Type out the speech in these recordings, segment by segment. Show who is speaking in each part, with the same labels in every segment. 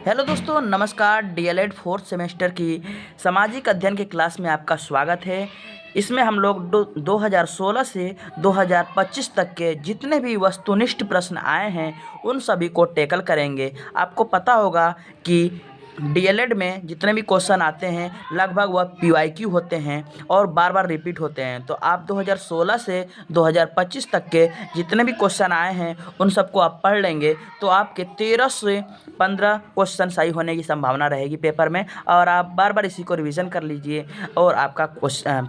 Speaker 1: Hello दोस्तों, नमस्कार। DElEd fourth semester की सामाजिक अध्ययन के क्लास में आपका स्वागत है। इसमें हम लोग 2016 से 2025 तक के जितने भी वस्तुनिष्ठ प्रश्न आए हैं उन सभी को टैकल करेंगे। आपको पता होगा कि डीएलएड में जितने भी क्वेश्चन आते हैं लगभग वह पीवाईक्यू होते हैं और बार बार रिपीट होते हैं। तो आप 2016 से 2025 तक के जितने भी क्वेश्चन आए हैं उन सबको आप पढ़ लेंगे तो आपके 13 से 15 क्वेश्चन सही होने की संभावना रहेगी पेपर में। और आप बार बार इसी को रिवीजन कर लीजिए और आपका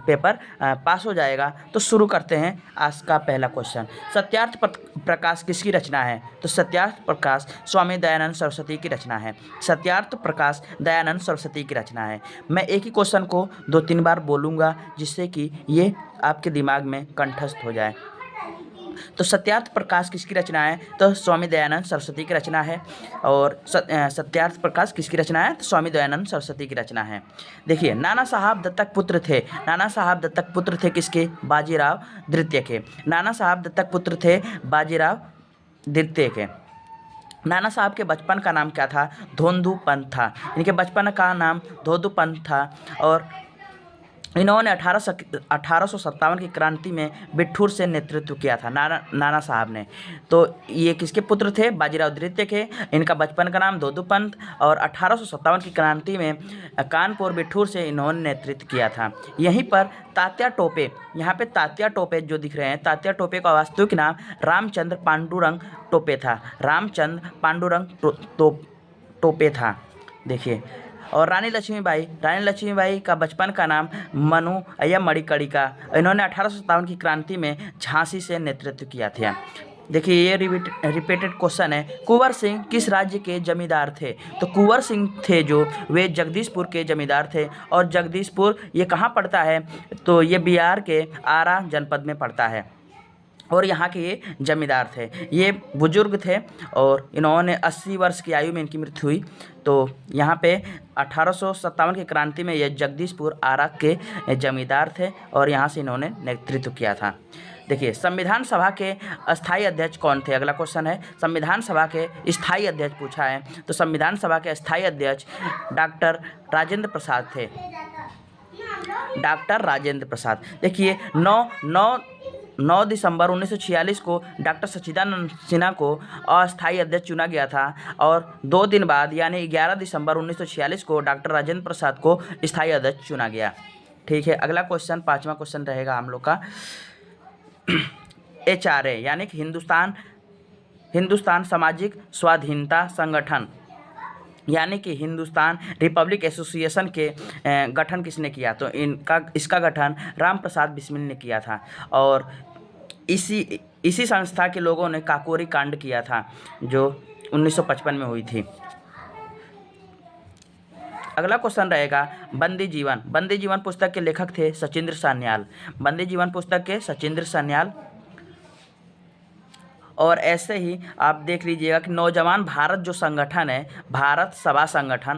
Speaker 1: पेपर पास हो जाएगा। तो शुरू करते हैं आज का पहला क्वेश्चन। सत्यार्थ प्रकाश किसकी रचना है? तो सत्यार्थ प्रकाश स्वामी दयानंद सरस्वती की रचना है। सत्यार्थ प्रकाश दयानंद सरस्वती की रचना है। मैं एक ही क्वेश्चन को 2-3 बार बोलूँगा जिससे कि ये आपके दिमाग में कंठस्थ हो जाए। तो सत्यार्थ प्रकाश किसकी रचना है? तो स्वामी दयानंद सरस्वती की रचना है। और सत्यार्थ प्रकाश किसकी रचना है? तो स्वामी दयानंद सरस्वती की रचना है। देखिए, नाना साहब दत्तक पुत्र थे। नाना साहब दत्तक पुत्र थे किसके? बाजीराव द्वितीय के। नाना साहब दत्तक पुत्र थे बाजीराव द्वितीय के। नाना साहब के बचपन का नाम क्या था? धोंदू पंत था। इनके बचपन का नाम धोंदू पंत था। और इन्होंने 1857 की क्रांति में बिठूर से नेतृत्व किया था नाना साहब ने। तो ये किसके पुत्र थे? बाजीराव द्वितीय के। इनका बचपन का नाम धोंदू पंत और 1857 की क्रांति में कानपुर बिठूर से इन्होंने नेतृत्व किया था। यहीं पर तात्या टोपे, यहाँ पे तात्या टोपे जो दिख रहे हैं, तात्या टोपे का वास्तविक नाम रामचंद्र पांडुरंग टोपे था। रामचंद्र पांडुरंग टोपे था। देखिए, और रानी लक्ष्मीबाई का बचपन का नाम मनु या मणिकर्णिका। इन्होंने 1857 की क्रांति में झांसी से नेतृत्व किया था। देखिए, ये रिपीटेड क्वेश्चन है। कुंवर सिंह किस राज्य के जमींदार थे? तो कुंवर सिंह थे जो वे जगदीशपुर के जमींदार थे। और जगदीशपुर ये कहाँ पड़ता है? तो ये बिहार के आरा जनपद में पड़ता है। और यहाँ के ये जमींदार थे। ये बुजुर्ग थे और इन्होंने 80 वर्ष की आयु में इनकी मृत्यु हुई। तो यहाँ पे 1857 की क्रांति में ये जगदीशपुर आरा के जमींदार थे और यहाँ से इन्होंने नेतृत्व किया था। देखिए, संविधान सभा के अस्थायी अध्यक्ष कौन थे? अगला क्वेश्चन है, संविधान सभा के स्थायी अध्यक्ष पूछा है। तो संविधान सभा के स्थायी अध्यक्ष डॉक्टर राजेंद्र प्रसाद थे। डॉक्टर राजेंद्र प्रसाद। देखिए, 9 दिसंबर 1946 को डॉक्टर सच्चिदानंद सिन्हा को अस्थायी अध्यक्ष चुना गया था और 2 दिन बाद यानी 11 दिसंबर 1946 को डॉक्टर राजेंद्र प्रसाद को स्थायी अध्यक्ष चुना गया। ठीक है, अगला क्वेश्चन, 5वां क्वेश्चन रहेगा हम लोग का। HRA यानी कि हिंदुस्तान सामाजिक स्वाधीनता संगठन यानी कि हिंदुस्तान रिपब्लिक एसोसिएशन के गठन किसने किया? तो इसका गठन राम प्रसाद बिस्मिल ने किया था। और इसी संस्था के लोगों ने काकोरी कांड किया था जो 1955 में हुई थी। अगला क्वेश्चन रहेगा, बंदी जीवन पुस्तक के लेखक थे सचिंद्र सान्याल। बंदी जीवन पुस्तक के सचिंद्र सान्याल। और ऐसे ही आप देख लीजिएगा कि नौजवान भारत जो संगठन है, भारत सभा संगठन,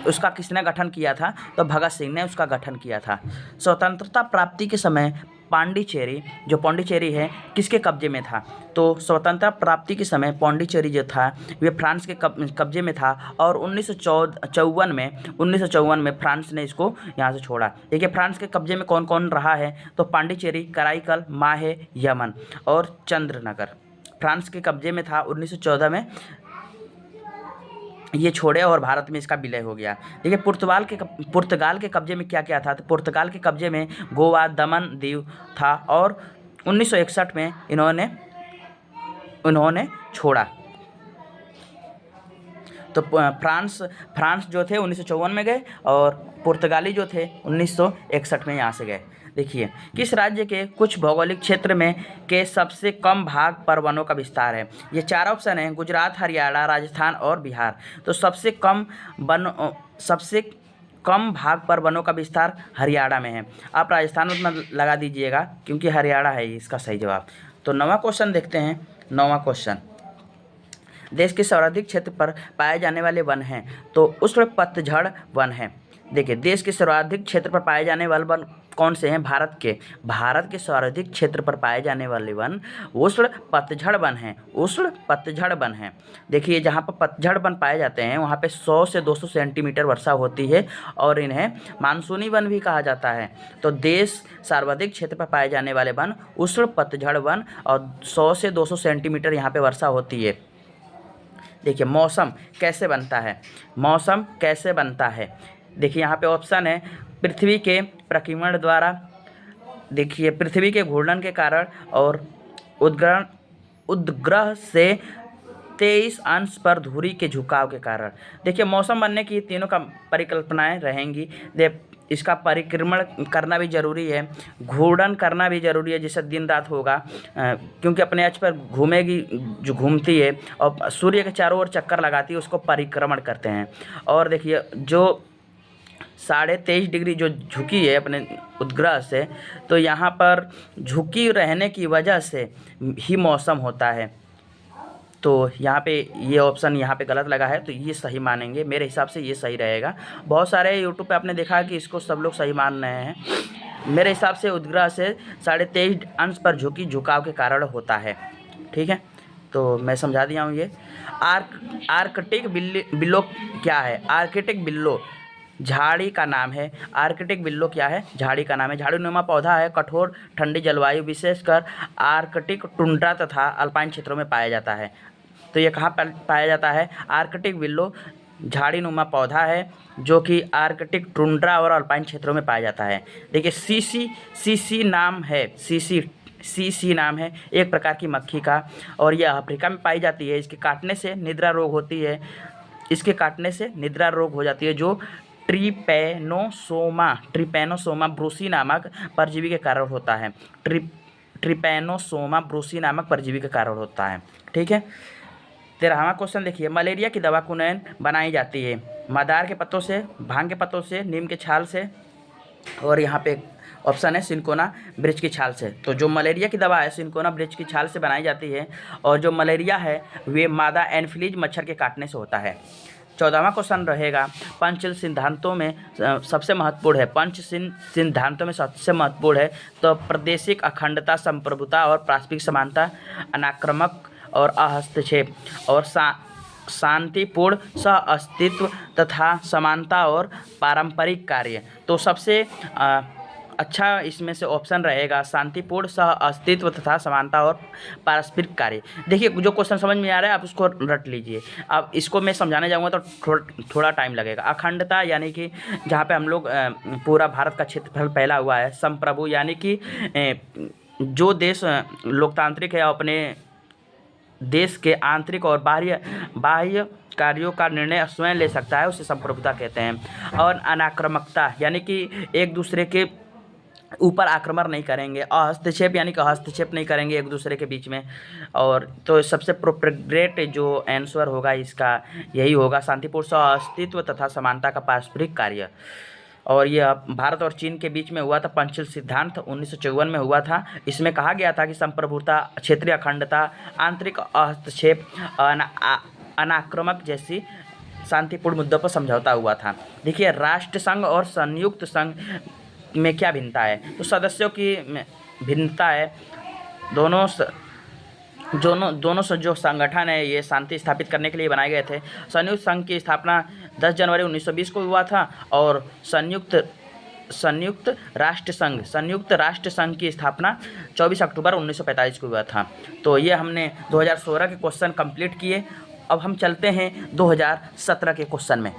Speaker 1: उसका किसने गठन किया था? तो भगत सिंह ने उसका गठन किया था। स्वतंत्रता प्राप्ति के समय पौंडीचेरी है किसके कब्जे में था? तो स्वतंत्रता प्राप्ति के समय पौंडीचेरी जो था वे फ्रांस के कब्जे में था। और 1954 में फ्रांस ने इसको यहाँ से छोड़ा। देखिए, फ्रांस के कब्जे में कौन कौन रहा है? तो पांडिचेरी, कराईकल, माहे, यमन और चंद्रनगर फ्रांस के कब्जे में था। 1914 में ये छोड़े और भारत में इसका विलय हो गया। देखिए, पुर्तगाल के कब्जे में क्या क्या था? तो पुर्तगाल के कब्जे में गोवा, दमन दीव था और 1961 में इन्होंने छोड़ा। तो फ्रांस जो थे 1954 में गए और पुर्तगाली जो थे 1961 में यहाँ से गए। देखिए, किस राज्य के कुछ भौगोलिक क्षेत्र में के सबसे कम भाग पर वनों का विस्तार है? ये 4 ऑप्शन हैं, गुजरात, हरियाणा, राजस्थान और बिहार। तो सबसे कम भाग पर वनों का विस्तार हरियाणा में है। आप राजस्थान में लगा दीजिएगा क्योंकि हरियाणा है इसका सही जवाब। तो 9वां क्वेश्चन देखते हैं। 9वां क्वेश्चन, देश के सर्वाधिक क्षेत्र पर पाए जाने वाले वन हैं? तो उष्ण पतझड़ वन है। देखिए देश के सर्वाधिक क्षेत्र पर पाए जाने वाले वन कौन से हैं? भारत के सर्वाधिक क्षेत्र पर पाए जाने वाले वन उष्ण पतझड़ वन हैं। उष्ण पतझड़ वन हैं। देखिए जहाँ पर पतझड़ वन पाए जाते हैं वहाँ पे 100 से 200 सेंटीमीटर वर्षा होती है और इन्हें मानसूनी वन भी कहा जाता है। तो देश सर्वाधिक क्षेत्र पर पाए जाने वाले वन उष्ण पतझड़ वन और 100 से 200 सेंटीमीटर यहाँ पे वर्षा होती है। देखिए मौसम कैसे बनता है? मौसम कैसे बनता है? देखिए यहाँ पे ऑप्शन है पृथ्वी के प्रकीर्णन द्वारा, देखिए पृथ्वी के घूर्णन के कारण और उद्ग्रह से 23 अंश पर धुरी के झुकाव के कारण। देखिए मौसम बनने की तीनों का परिकल्पनाएं रहेंगी। इसका परिक्रमण करना भी ज़रूरी है, घूर्णन करना भी ज़रूरी है जिससे दिन रात होगा, क्योंकि अपने अक्ष पर घूमेगी, जो घूमती है और सूर्य के चारों ओर चक्कर लगाती है उसको परिक्रमण कहते हैं। और देखिए जो 23.5 डिग्री जो झुकी है अपने उद्ग्रह से, तो यहाँ पर झुकी रहने की वजह से ही मौसम होता है। तो यहाँ पे ये ऑप्शन यहाँ पे गलत लगा है, तो ये सही मानेंगे, मेरे हिसाब से ये सही रहेगा। बहुत सारे यूट्यूब पे आपने देखा कि इसको सब लोग सही मान रहे हैं। मेरे हिसाब से उद्ग्रह से 23.5 अंश पर झुकाव के कारण होता है। ठीक है, तो मैं समझा दिया हूँ ये। आर्कटिक बिल्लो क्या है? आर्कटिक बिल्लो झाड़ी का नाम है। आर्कटिक बिल्लो क्या है? झाड़ी का नाम है। झाड़ीनुमा पौधा है, कठोर ठंडी जलवायु विशेषकर आर्कटिक टुंड्रा तथा अल्पाइन क्षेत्रों में पाया जाता है। तो ये कहाँ पर पाया जाता है? आर्कटिक बिल्लो झाड़ीनुमा पौधा है जो कि आर्कटिक टुंड्रा और अल्पाइन क्षेत्रों में पाया जाता है। देखिए सीसी नाम है, सीसी नाम है एक प्रकार की मक्खी का, और यह अफ्रीका में पाई जाती है। इसके काटने से निद्रा रोग होती है, इसके काटने से निद्रा रोग हो जाती है जो ट्रिपैनोसोमा ब्रूसी नामक परजीवी के कारण होता है। ट्रिपैनोसोमा ब्रूसी नामक परजीवी के कारण होता है। ठीक है, 13वां क्वेश्चन देखिए, मलेरिया की दवा कुनैन बनाई जाती है? मदार के पत्तों से, भांग के पत्तों से, नीम के छाल से, और यहाँ पे ऑप्शन है सिनकोना वृक्ष की छाल से। तो जो मलेरिया की दवा है सिनकोना वृक्ष की छाल से बनाई जाती है, और जो मलेरिया है वे मादा एनफ्लीज मच्छर के काटने से होता है। 14वां क्वेश्चन रहेगा, पंचशील सिद्धांतों में सबसे महत्वपूर्ण है, सिद्धांतों में सबसे महत्वपूर्ण है तो प्रादेशिक अखंडता, संप्रभुता और पारस्परिक समानता, अनाक्रामक और अहस्तक्षेप, और शांतिपूर्ण सह अस्तित्व तथा समानता और पारंपरिक कार्य। तो सबसे अच्छा इसमें से ऑप्शन रहेगा शांतिपूर्ण सह अस्तित्व तथा समानता और पारस्परिक कार्य। देखिए जो क्वेश्चन समझ में आ रहा है आप उसको रट लीजिए। अब इसको मैं समझाने जाऊंगा तो थोड़ा टाइम लगेगा। अखंडता यानी कि जहाँ पे हम लोग पूरा भारत का क्षेत्रफल फैला हुआ है। संप्रभु यानी कि जो देश लोकतांत्रिक है अपने देश के आंतरिक और बाह्य कार्यों का निर्णय स्वयं ले सकता है, उसे संप्रभुता कहते हैं। और अनाक्रामकता यानी कि एक दूसरे के ऊपर आक्रमण नहीं करेंगे। हस्तक्षेप यानी कि हस्तक्षेप नहीं करेंगे एक दूसरे के बीच में। और तो सबसे प्रोपेग्रेट जो आंसर होगा इसका यही होगा, शांतिपूर्ण सह अस्तित्व तथा समानता का पारस्परिक कार्य। और यह भारत और चीन के बीच में हुआ था। पंचशील सिद्धांत 1954 में हुआ था। इसमें कहा गया था कि संप्रभुता, क्षेत्रीय अखंडता, आंतरिक हस्तक्षेप, अनाक्रामक जैसी शांतिपूर्ण मुद्दों पर समझौता हुआ था। देखिए राष्ट्र संघ और संयुक्त संघ में क्या भिन्नता है? तो सदस्यों की भिन्नता है। दोनों जो संगठन है ये शांति स्थापित करने के लिए बनाए गए थे। संयुक्त संघ की स्थापना 10 जनवरी 1920 को हुआ था, और संयुक्त राष्ट्र संघ की स्थापना 24 अक्टूबर 1945 को हुआ था। तो ये हमने 2016 के क्वेश्चन कंप्लीट किए। अब हम चलते हैं 2017 के क्वेश्चन में।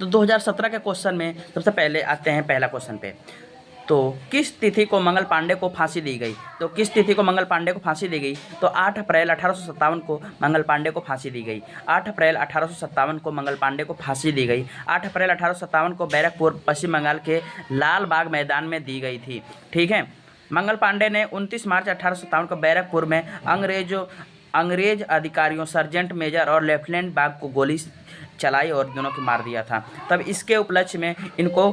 Speaker 1: तो 2017 के क्वेश्चन में सबसे पहले आते हैं पहला क्वेश्चन पे। तो किस तिथि को मंगल पांडे को फांसी दी गई? तो किस तिथि को मंगल पांडे को फांसी दी गई? तो 8 अप्रैल 1857 को मंगल पांडे को फांसी दी गई। 8 अप्रैल 1857 को मंगल पांडे को फांसी दी गई। 8 अप्रैल 1857 को बैरकपुर पश्चिम बंगाल के लाल बाग मैदान में दी गई थी। ठीक है, मंगल पांडे ने 29 मार्च 1857 को बैरकपुर में अंग्रेज अधिकारियों सर्जेंट मेजर और लेफ्टिनेंट बाग को गोली चलाई और दोनों को मार दिया था। तब इसके उपलक्ष्य में इनको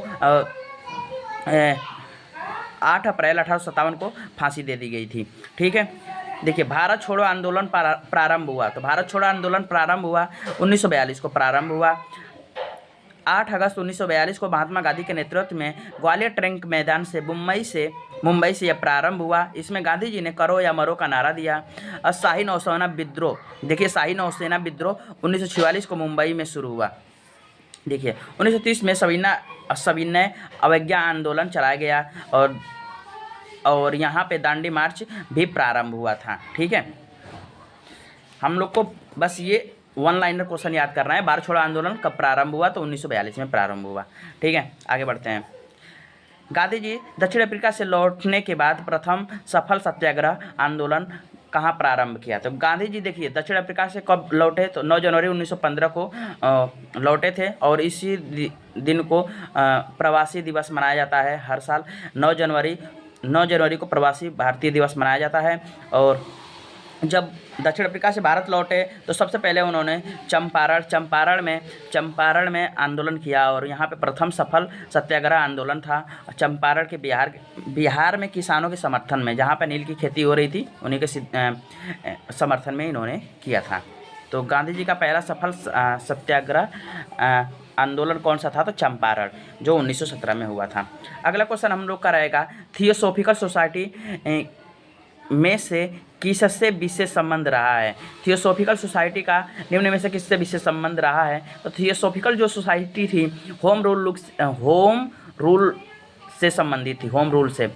Speaker 1: 8 अप्रैल 1857 को फांसी दे दी गई थी। ठीक है, देखिए भारत छोड़ो आंदोलन प्रारंभ हुआ। तो भारत छोड़ो आंदोलन प्रारंभ हुआ 1942 को प्रारंभ हुआ। 8 अगस्त 1942 को महात्मा गांधी के नेतृत्व में ग्वालियर टैंक मैदान से मुंबई से यह प्रारंभ हुआ। इसमें गांधी जी ने करो या मरो का नारा दिया। और शाही नौसेना विद्रोह, देखिए शाही नौसेना विद्रोह 1946 को मुंबई में शुरू हुआ। देखिए 1930 में सविनय अवज्ञा आंदोलन चलाया गया और यहाँ पे दांडी मार्च भी प्रारंभ हुआ था। ठीक है, हम लोग को बस ये वन लाइनर क्वेश्चन याद करना है। भारत छोड़ो आंदोलन कब प्रारंभ हुआ? तो 1942 में प्रारंभ हुआ। ठीक है, आगे बढ़ते हैं। गांधी जी दक्षिण अफ्रीका से लौटने के बाद प्रथम सफल सत्याग्रह आंदोलन कहाँ प्रारंभ किया? तो गांधी जी देखिए दक्षिण अफ्रीका से कब लौटे? तो 9 जनवरी 1915 को लौटे थे और इसी दिन को प्रवासी दिवस मनाया जाता है। हर साल 9 जनवरी को प्रवासी भारतीय दिवस मनाया जाता है। और जब दक्षिण अफ्रीका से भारत लौटे तो सबसे पहले उन्होंने चंपारण में आंदोलन किया और यहाँ पे प्रथम सफल सत्याग्रह आंदोलन था। चंपारण के बिहार में किसानों के समर्थन में, जहाँ पे नील की खेती हो रही थी, उन्हीं के समर्थन में इन्होंने किया था। तो गांधी जी का पहला सफल सत्याग्रह आंदोलन कौन सा था? तो चंपारण, जो 1917 में हुआ था। अगला क्वेश्चन हम लोग का रहेगा, थियोसॉफिकल सोसाइटी में से किससे विशेष संबंध रहा है? थियोसॉफिकल सोसाइटी का निम्न में से किससे विशेष संबंध रहा है? तो थियोसॉफिकल जो सोसाइटी थी होम रूल से संबंधित थी, होम रूल से।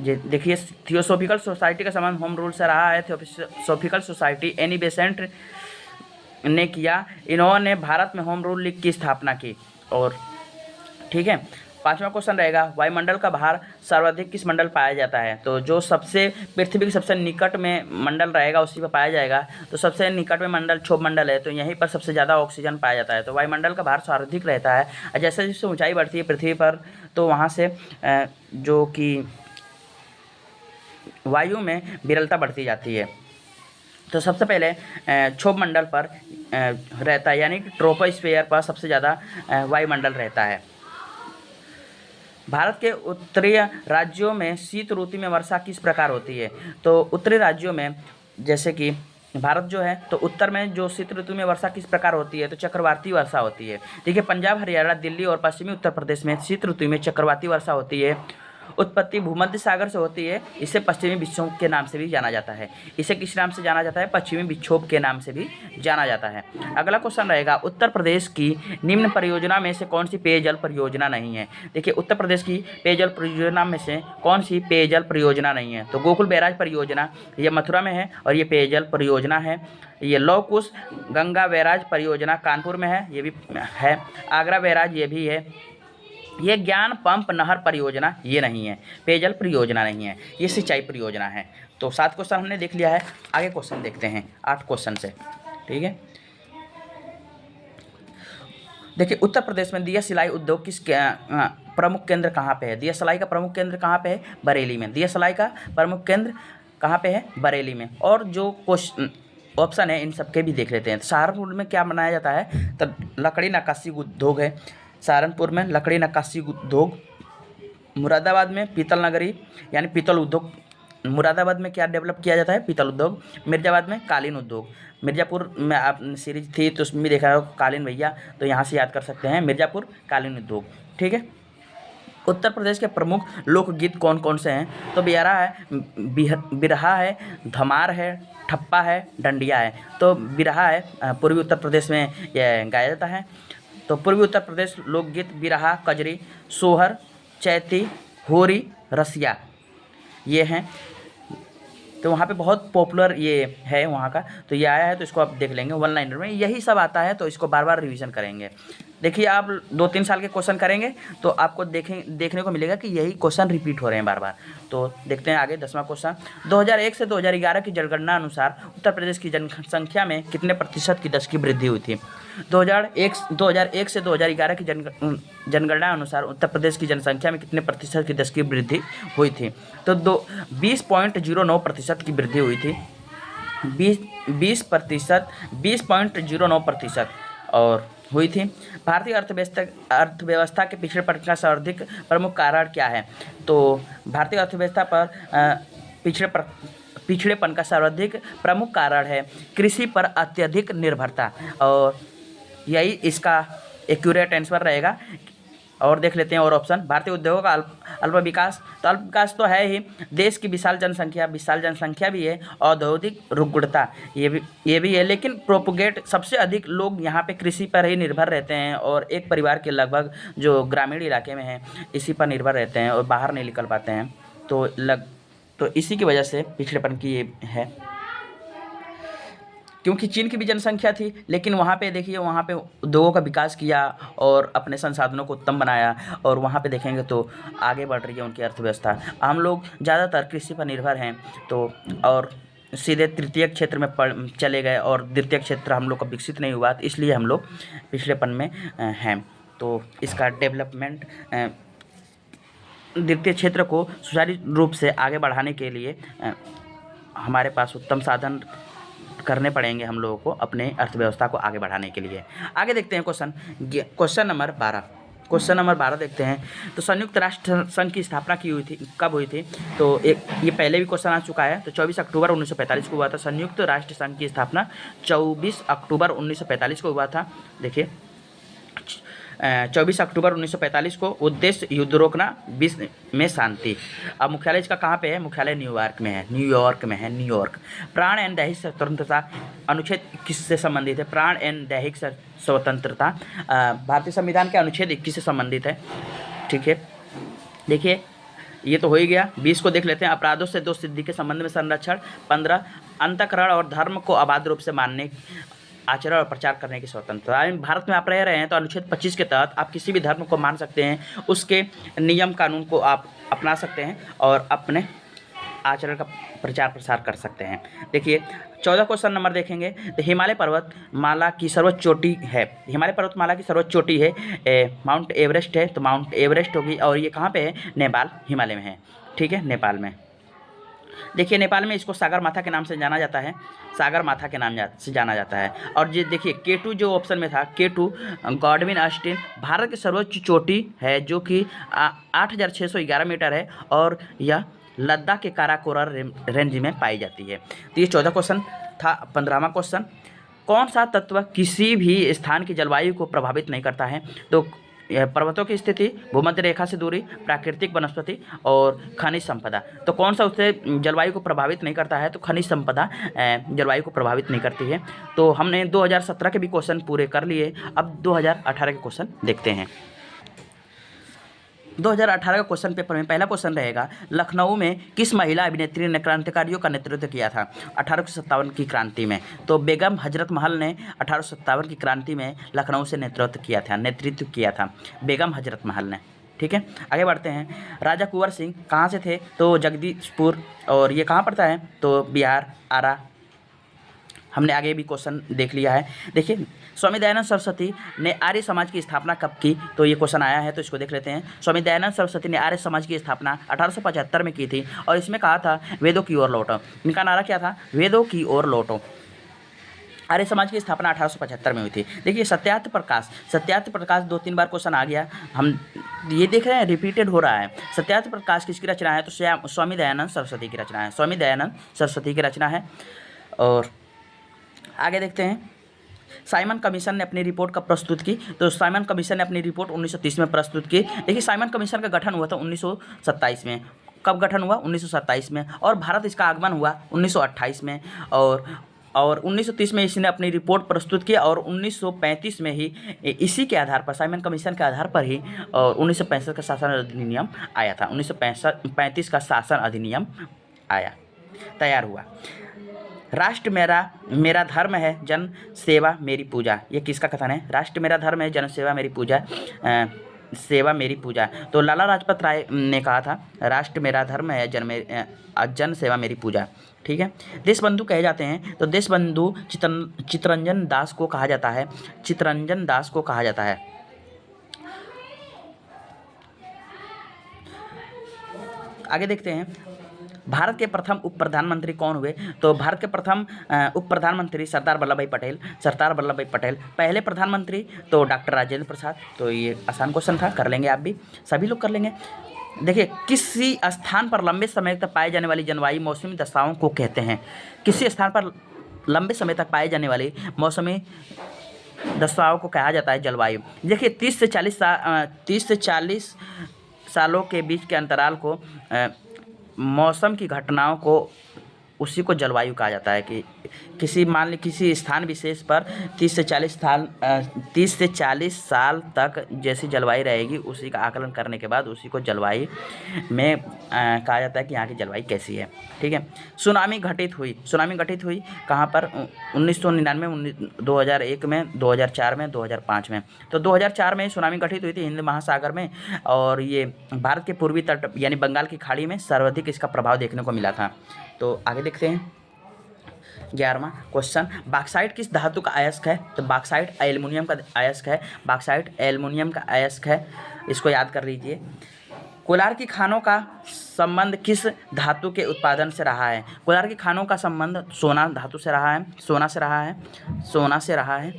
Speaker 1: देखिए थियोसॉफिकल सोसाइटी का संबंध होम रूल से रहा है। थियोसॉफिकल सोसाइटी एनी बेसेंट ने किया। इन्होंने भारत में होम रूल लीग की स्थापना की। और ठीक है, 5वां क्वेश्चन रहेगा, वायुमंडल का भार सर्वाधिक किस मंडल पाया जाता है? तो जो सबसे पृथ्वी के सबसे निकट में मंडल रहेगा उसी पर पाया जाएगा। तो सबसे निकट में मंडल क्षोभ मंडल है, तो यहीं पर सबसे ज़्यादा ऑक्सीजन पाया जाता है। तो वायुमंडल का भार सर्वाधिक रहता है। और जैसे जैसे ऊंचाई बढ़ती है पृथ्वी पर, तो वहाँ से जो कि वायु में विरलता बढ़ती जाती है। तो सबसे पहले क्षोभ मंडल पर रहता है, यानी कि ट्रोपोस्फीयर पर सबसे ज़्यादा वायुमंडल रहता है। भारत के उत्तरी राज्यों में शीत ऋतु में वर्षा किस प्रकार होती है? तो उत्तरी राज्यों में, जैसे कि भारत जो है, तो उत्तर में जो शीत ऋतु में वर्षा किस प्रकार होती है? तो चक्रवाती वर्षा होती है। देखिए पंजाब, हरियाणा, दिल्ली और पश्चिमी उत्तर प्रदेश में शीत ऋतु में चक्रवाती वर्षा होती है। उत्पत्ति भूमध्य सागर से होती है। इसे पश्चिमी विक्षोभ के नाम से भी जाना जाता है। इसे किस नाम से जाना जाता है? पश्चिमी विक्षोभ के नाम से भी जाना जाता है। अगला क्वेश्चन रहेगा, उत्तर प्रदेश की निम्न परियोजना में से कौन सी पेयजल परियोजना नहीं है? देखिए उत्तर प्रदेश की पेयजल परियोजना में से कौन सी पेयजल परियोजना नहीं है? तो गोकुल बैराज परियोजना, ये मथुरा में है और ये पेयजल परियोजना है। ये लौह कुश गंगा बैराज परियोजना कानपुर में है, ये भी है। आगरा बैराज ये भी है। ये ज्ञान पंप नहर परियोजना ये नहीं है, पेयजल परियोजना नहीं है, ये सिंचाई परियोजना है। तो 7 क्वेश्चन हमने देख लिया है। आगे क्वेश्चन देखते हैं 8 क्वेश्चन से। ठीक है, देखिए उत्तर प्रदेश में दिया सिलाई उद्योग किस प्रमुख केंद्र कहाँ पे है? दिया सिलाई का प्रमुख केंद्र कहाँ पे है? बरेली में। दिया सिलाई का प्रमुख केंद्र कहाँ पे है? बरेली में। और जो क्वेश्चन ऑप्शन है इन सबके भी देख लेते हैं। सहारनपुर में क्या बनाया जाता है? तो लकड़ी नक्काशी उद्योग है सहारनपुर में, लकड़ी नक्काशी उद्योग। मुरादाबाद में पीतल नगरी यानी पीतल उद्योग। मुरादाबाद में क्या डेवलप किया जाता है? पीतल उद्योग। मिर्जाबाद में कालीन उद्योग। मिर्ज़ापुर में आप सीरीज थी तो उसमें देखा हो कालीन भैया, तो यहाँ से याद कर सकते हैं मिर्ज़ापुर कालीन उद्योग। ठीक है, उत्तर प्रदेश के प्रमुख लोकगीत कौन कौन से हैं? तो बिरहा है, धमार है, ठप्पा है, डंडिया है। तो बिरहा है, पूर्वी उत्तर प्रदेश में यह गाया जाता है। तो पूर्वी उत्तर प्रदेश लोकगीत बिरहा, कजरी, सोहर, चैती, होरी, रसिया ये हैं। तो वहाँ पे बहुत पॉपुलर ये है वहाँ का, तो ये आया है तो इसको आप देख लेंगे। वन लाइनर में यही सब आता है, तो इसको बार बार रिवीजन करेंगे। देखिए आप 2-3 साल के क्वेश्चन करेंगे तो आपको देखने को मिलेगा कि यही क्वेश्चन रिपीट हो रहे हैं बार बार। तो देखते हैं आगे 10वां क्वेश्चन। 2001 से 2011 की जनगणना अनुसार उत्तर प्रदेश की जनसंख्या में कितने प्रतिशत की दर की वृद्धि हुई थी? 2001 से 2011 की जनगणना अनुसार उत्तर प्रदेश की जनसंख्या में कितने प्रतिशत की दर की वृद्धि हुई थी? तो 20.09% की वृद्धि हुई थी। 20.09% और हुई थी। भारतीय अर्थव्यवस्था के पिछड़ेपन का सर्वाधिक प्रमुख कारण क्या है? तो भारतीय अर्थव्यवस्था पर पिछड़ेपन का सर्वाधिक प्रमुख कारण है कृषि पर अत्यधिक निर्भरता, और यही इसका एक्यूरेट आंसर रहेगा। और देख लेते हैं और ऑप्शन, भारतीय उद्योगों का अल्प विकास, तो अल्प विकास तो है ही, देश की विशाल जनसंख्या भी है, औद्योगिक रुग्णता ये भी है, लेकिन प्रोपोगेट सबसे अधिक लोग यहाँ पे कृषि पर ही निर्भर रहते हैं और एक परिवार के लगभग जो ग्रामीण इलाके में हैं इसी पर निर्भर रहते हैं और बाहर नहीं निकल पाते हैं, तो इसी की वजह से पिछड़ेपन की ये है। क्योंकि चीन की भी जनसंख्या थी, लेकिन वहाँ पे देखिए, वहाँ पे उद्योगों का विकास किया और अपने संसाधनों को उत्तम बनाया, और वहाँ पे देखेंगे तो आगे बढ़ रही है उनकी अर्थव्यवस्था। हम लोग ज़्यादातर कृषि पर निर्भर हैं, तो और सीधे तृतीय क्षेत्र में चले गए और द्वितीय क्षेत्र हम लोग का विकसित नहीं हुआ, तो इसलिए हम लोग पिछड़ेपन में हैं। तो इसका डेवलपमेंट द्वितीय क्षेत्र को सुचारू रूप से आगे बढ़ाने के लिए हमारे पास उत्तम साधन करने पड़ेंगे हम लोगों को अपने अर्थव्यवस्था को आगे बढ़ाने के लिए। आगे देखते हैं क्वेश्चन नंबर 12 देखते हैं। तो संयुक्त राष्ट्र संघ की स्थापना कब हुई थी? तो ये पहले भी क्वेश्चन आ चुका है। तो 24 अक्टूबर 1945 को हुआ था। संयुक्त राष्ट्र संघ की स्थापना 24 अक्टूबर 1945 को हुआ था। देखिए 24 अक्टूबर 1945 को। उद्देश्य युद्ध रोकना, विश्व में शांति। अब मुख्यालय इसका कहाँ पे है? मुख्यालय न्यूयॉर्क में है। न्यूयॉर्क। प्राण एवं दैहिक स्वतंत्रता अनुच्छेद 21 से संबंधित है। प्राण एवं दैहिक स्वतंत्रता भारतीय संविधान के अनुच्छेद 21 से संबंधित है। ठीक है, देखिए ये तो हो ही गया। 20 को देख लेते हैं। अपराधों से दोष सिद्धि के संबंध में संरक्षण। 15 अंतःकरण और धर्म को अबाध रूप से मानने, आचरण और प्रचार करने की स्वतंत्रता। भारत में आप रह रहे हैं तो अनुच्छेद 25 के तहत आप किसी भी धर्म को मान सकते हैं, उसके नियम कानून को आप अपना सकते हैं और अपने आचरण का प्रचार प्रसार कर सकते हैं। देखिए 14 क्वेश्चन नंबर देखेंगे। तो हिमालय पर्वतमाला की सर्वोच्च चोटी है। हिमालय पर्वतमाला की सर्वोच्च चोटी है माउंट एवरेस्ट है। तो माउंट एवरेस्ट होगी, और ये कहाँ पे है? नेपाल, हिमालय में है। ठीक है, नेपाल में। देखिए नेपाल में इसको सागर माथा के नाम से जाना जाता है। सागर माथा के नाम से जाना जाता है। और ये देखिए K2 जो ऑप्शन में था, K2 गॉडविन ऑस्टिन भारत की सर्वोच्च चोटी है, जो कि 8611 मीटर है, और यह लद्दाख के काराकोरम रेंज में पाई जाती है। तो ये 14 क्वेश्चन था। 15वां क्वेश्चन, कौन सा तत्व किसी भी स्थान की जलवायु को प्रभावित नहीं करता है? तो पर्वतों की स्थिति, भूमध्य रेखा से दूरी, प्राकृतिक वनस्पति और खनिज संपदा। तो कौन सा उससे जलवायु को प्रभावित नहीं करता है? तो खनिज संपदा जलवायु को प्रभावित नहीं करती है। तो हमने 2017 के भी क्वेश्चन पूरे कर लिए। अब 2018 के क्वेश्चन देखते हैं। 2018 का क्वेश्चन पेपर में पहला क्वेश्चन रहेगा, लखनऊ में किस महिला अभिनेत्री ने क्रांतिकारियों का नेतृत्व किया था 1857 की क्रांति में? तो बेगम हजरत महल ने 1857 की क्रांति में लखनऊ से नेतृत्व किया था बेगम हजरत महल ने। ठीक है, आगे बढ़ते हैं। राजा कुंवर सिंह कहाँ से थे? तो जगदीशपुर, और ये कहाँ पड़ता है? तो बिहार, आरा। हमने आगे भी क्वेश्चन देख लिया है। देखिए स्वामी दयानंद सरस्वती ने आर्य समाज की स्थापना कब की? तो ये क्वेश्चन आया है, तो इसको देख लेते हैं। स्वामी दयानंद सरस्वती ने आर्य समाज की स्थापना 1875 में की थी, और इसमें कहा था वेदों की ओर लौटो। इनका नारा क्या था? वेदों की ओर लौटो। आर्य समाज की स्थापना 1875 में हुई थी। देखिए सत्यार्थ प्रकाश 2-3 बार क्वेश्चन आ गया, हम ये देख रहे हैं रिपीटेड हो रहा है। सत्यार्थ प्रकाश किसकी रचना है? तो स्वामी दयानंद सरस्वती की रचना है। स्वामी दयानंद सरस्वती की रचना है। और आगे देखते हैं। साइमन कमीशन ने अपनी रिपोर्ट कब प्रस्तुत की? तो साइमन कमीशन ने अपनी रिपोर्ट 1930 में प्रस्तुत की। देखिए साइमन कमीशन का गठन हुआ था 1927 में। कब गठन हुआ? 1927 में। और भारत इसका आगमन हुआ 1928 में। और 1930 में इसने अपनी रिपोर्ट प्रस्तुत की, और 1935 में ही इसी के आधार पर, साइमन कमीशन के आधार पर ही, और 1965 का शासन अधिनियम आया था। 1935 का शासन अधिनियम तैयार हुआ। राष्ट्र मेरा धर्म है, जन सेवा मेरी पूजा। ये किसका कथन है? राष्ट्र मेरा धर्म है, जन सेवा मेरी पूजा। सेवा मेरी पूजा। तो लाला लाजपत राय ने कहा था, राष्ट्र मेरा धर्म है, जन सेवा मेरी पूजा। ठीक है, देशबंधु कहे जाते हैं। तो देशबंधु चित्तरंजन दास को कहा जाता है। आगे देखते हैं। भारत के प्रथम उप प्रधानमंत्री कौन हुए? तो भारत के प्रथम उप प्रधानमंत्री सरदार वल्लभ भाई पटेल। पहले प्रधानमंत्री तो डॉक्टर राजेंद्र प्रसाद। तो ये आसान क्वेश्चन था, कर लेंगे आप भी, सभी लोग कर लेंगे। देखिए किसी स्थान पर लंबे समय तक पाए जाने वाली जलवायु मौसमी दशाओं को कहते हैं। किसी स्थान पर लंबे समय तक पाए जाने वाली मौसमी दबाव को कहा जाता है जलवायु। देखिए 30 से 40 सालों के बीच के अंतराल को मौसम की घटनाओं को उसी को जलवायु कहा जाता है कि किसी मान ली किसी स्थान विशेष पर 30 से 40 साल तक जैसी जलवायु रहेगी उसी का आकलन करने के बाद उसी को जलवायु में कहा जाता है कि यहाँ की जलवायु कैसी है। ठीक है। सुनामी घटित हुई कहाँ पर? 1999 2001 में, 2004 में, 2005 में। तो 2004 में सुनामी घटित हुई थी हिंद महासागर में, और ये भारत के पूर्वी तट यानी बंगाल की खाड़ी में सर्वाधिक इसका प्रभाव देखने को मिला था। तो आगे देखते हैं 11वां क्वेश्चन, बॉक्साइट किस धातु का अयस्क है? तो बॉक्साइट एल्युमिनियम का अयस्क है। बॉक्साइट एल्युमिनियम का अयस्क है, इसको याद कर लीजिए। कोलार की खानों का संबंध किस धातु के उत्पादन से रहा है? कोलार की खानों का संबंध सोना धातु से रहा है, सोना से रहा है।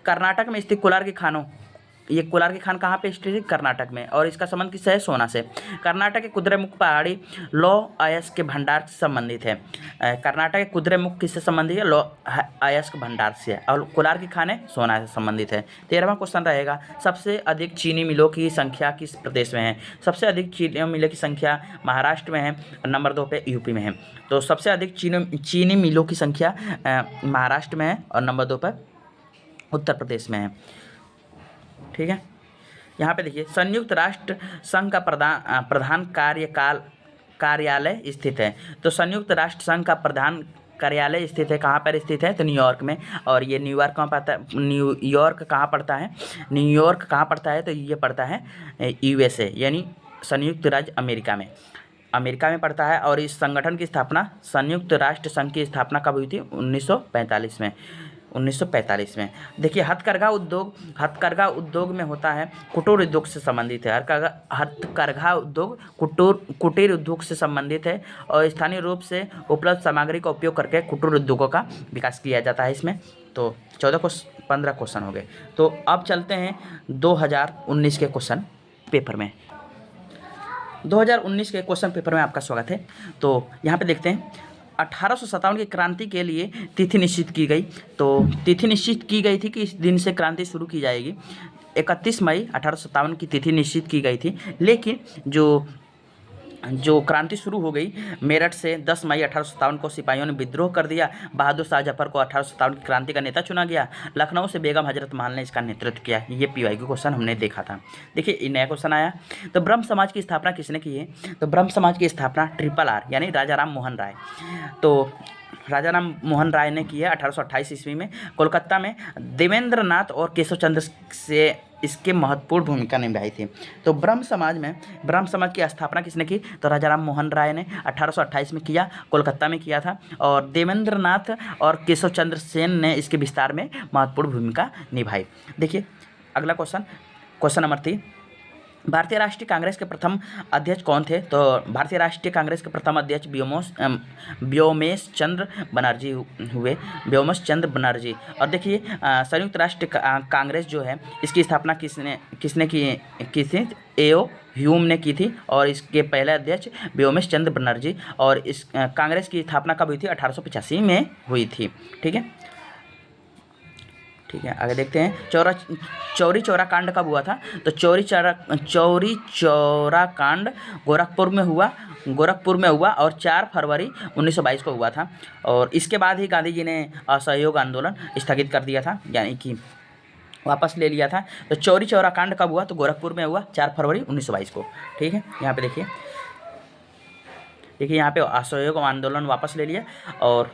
Speaker 1: कर्नाटक में स्थित कोलार की खानों, ये कोलार की खान कहाँ पे स्थित है? कर्नाटक में, और इसका संबंध किससे है? सोना से। कर्नाटक के कुद्रेमुख पहाड़ी लौह अयस्क के भंडार से संबंधित है। कर्नाटक के कुद्रेमुख किससे संबंधित है? लौह अयस्क भंडार से, और कोलार की खानें सोना से संबंधित है। 13वां क्वेश्चन रहेगा, सबसे अधिक चीनी मिलों की संख्या किस प्रदेश में है? सबसे अधिक चीनी मिलों की संख्या महाराष्ट्र में है, नंबर 2 पे यूपी में है। तो सबसे अधिक चीनी मिलों की संख्या महाराष्ट्र में है, और नंबर 2 पर उत्तर प्रदेश में है। ठीक है। यहाँ पे देखिए संयुक्त राष्ट्र संघ का प्रधान कार्यालय स्थित है। तो संयुक्त राष्ट्र संघ का प्रधान कार्यालय स्थित है कहाँ पर स्थित है? तो न्यूयॉर्क में, और ये न्यूयॉर्क कहाँ पड़ता है? न्यूयॉर्क कहाँ पड़ता है? न्यूयॉर्क कहाँ पड़ता है? तो ये पड़ता है USA यानी संयुक्त राज्य अमेरिका में पड़ता है। और इस संगठन की स्थापना, संयुक्त राष्ट्र संघ की स्थापना कब हुई थी? 1945 में। देखिए हथकरघा उद्योग में होता है, कुटीर उद्योग से संबंधित है। हथकरघा उद्योग कुटीर उद्योग से संबंधित है, और स्थानीय रूप से उपलब्ध सामग्री का उपयोग करके कुटीर उद्योगों का विकास किया जाता है इसमें। तो 15 क्वेश्चन हो गए। तो अब चलते हैं 2019 के क्वेश्चन पेपर में। 2019 के क्वेश्चन पेपर में आपका स्वागत है। तो यहाँ पे देखते हैं 1857 की क्रांति के लिए तिथि निश्चित की गई। तो तिथि निश्चित की गई थी कि इस दिन से क्रांति शुरू की जाएगी। 31 मई 1857 की तिथि निश्चित की गई थी, लेकिन जो क्रांति शुरू हो गई मेरठ से 10 मई 1857 को सिपाहियों ने विद्रोह कर दिया। बहादुर शाह जफर को 1857 की क्रांति का नेता चुना गया। लखनऊ से बेगम हजरत महल ने इसका नेतृत्व किया। ये PYQ क्वेश्चन हमने देखा था। देखिए ये नया क्वेश्चन आया। तो ब्रह्म समाज की स्थापना किसने की है? तो ब्रह्म समाज की स्थापना RRR यानी राजा राम मोहन राय। तो राजा राम मोहन राय ने की है 1828 ईस्वी में। कोलकाता में देवेंद्र नाथ और केशव चंद्र से इसके महत्वपूर्ण भूमिका निभाई थी। तो ब्रह्म समाज की स्थापना किसने की? तो राजा राम मोहन राय ने 1828 में किया, कोलकाता में किया था। और देवेंद्र नाथ और केशव चंद्र सेन ने इसके विस्तार में महत्वपूर्ण भूमिका निभाई। देखिए अगला क्वेश्चन नंबर 3, भारतीय राष्ट्रीय कांग्रेस के प्रथम अध्यक्ष कौन थे? तो भारतीय राष्ट्रीय कांग्रेस के प्रथम अध्यक्ष व्योमेश चंद्र बनर्जी हुए, व्योमेश चंद्र बनर्जी। और देखिए संयुक्त राष्ट्र कांग्रेस जो है इसकी स्थापना किसने की थी? A.O. ह्यूम ने की थी, और इसके पहले अध्यक्ष व्योमेश चंद्र बनर्जी। और इस कांग्रेस की स्थापना कब हुई थी? 1885 में हुई थी। ठीक है, आगे देखते हैं चौरी चौरा कांड कब हुआ था? तो चौरी चौरा कांड गोरखपुर में हुआ, और 4 फरवरी 1922 को हुआ था। और इसके बाद ही गांधी जी ने असहयोग आंदोलन स्थगित कर दिया था, यानी कि वापस ले लिया था। तो चौरी चौरा कांड कब हुआ? तो गोरखपुर में हुआ 4 फरवरी 1922 को। ठीक है, यहाँ पे देखिए यहाँ पे असहयोग आंदोलन वापस ले लिया। और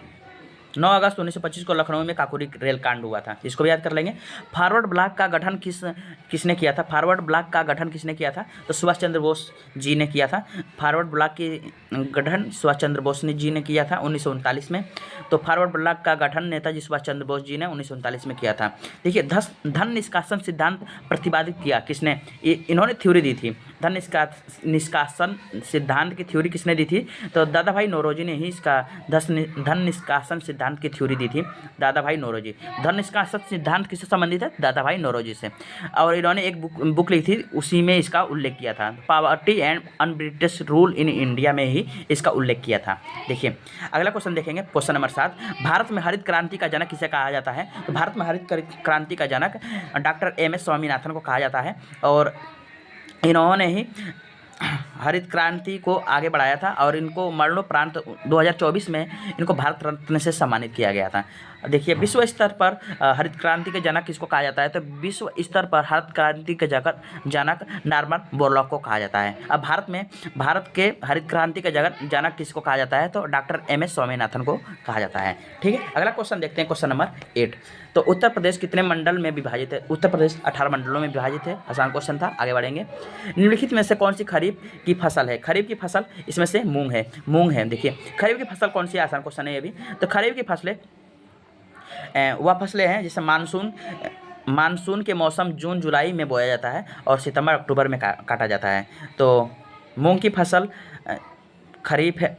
Speaker 1: 9 अगस्त 1925 को लखनऊ में काकोरी रेल कांड हुआ था, इसको भी याद कर लेंगे। फॉरवर्ड ब्लॉक का गठन किसने किया था? फॉरवर्ड ब्लॉक का गठन किसने किया था? तो सुभाष चंद्र बोस जी ने किया था। फॉरवर्ड ब्लॉक की गठन सुभाष चंद्र बोस जी ने किया था 1939 में। तो फॉरवर्ड ब्लॉक का गठन नेताजी सुभाष चंद्र बोस जी ने 1939 में किया था। देखिए धन निष्कासन सिद्धांत प्रतिपादित किया किसने? इन्होंने थ्योरी दी थी, धन निष्कासन सिद्धांत की थ्योरी किसने दी थी? तो दादा भाई नौरोजी ने ही इसका धन निष्कासन सिद्धांत की थ्योरी दी थी, दादा भाई नौरोजी। धन निष्कासन सिद्धांत किससे संबंधित है? दादा भाई नौरोजी से। और इन्होंने एक बुक लिखी थी, उसी में इसका उल्लेख किया था। Poverty and un-British rule in India में ही इसका उल्लेख किया था। देखिए अगला क्वेश्चन देखेंगे, क्वेश्चन नंबर 7। भारत में हरित क्रांति का जनक किसे कहा जाता है? तो भारत में हरित क्रांति का जनक डॉक्टर एम एस स्वामीनाथन को कहा जाता है, और इन्होंने ही हरित क्रांति को आगे बढ़ाया था, और इनको मरणोपरांत 2024 में इनको भारत रत्न से सम्मानित किया गया था। देखिए विश्व स्तर पर हरित क्रांति के जनक किसको कहा जाता है? तो विश्व स्तर पर हरित क्रांति के जनक नॉर्मन बोरलॉग को कहा जाता है। अब भारत के हरित क्रांति के जनक किसको कहा जाता है? तो डॉक्टर एम एस स्वामीनाथन को कहा जाता है। ठीक है, अगला क्वेश्चन देखते हैं, क्वेश्चन नंबर 8। तो उत्तर प्रदेश कितने मंडल में विभाजित है? उत्तर प्रदेश 18 मंडलों में विभाजित है। आसान क्वेश्चन था, आगे बढ़ेंगे। निम्नलिखित में से कौन सी खरीफ की फसल है? खरीफ की फसल इसमें से मूंग है। देखिए खरीफ की फसल कौन सी है? आसान क्वेश्चन है ये भी। तो खरीफ की फसलें वह फसलें हैं जिसे मानसून के मौसम जून जुलाई में बोया जाता है और सितंबर अक्टूबर में काटा जाता है। तो मूंग की फसल खरीफ है,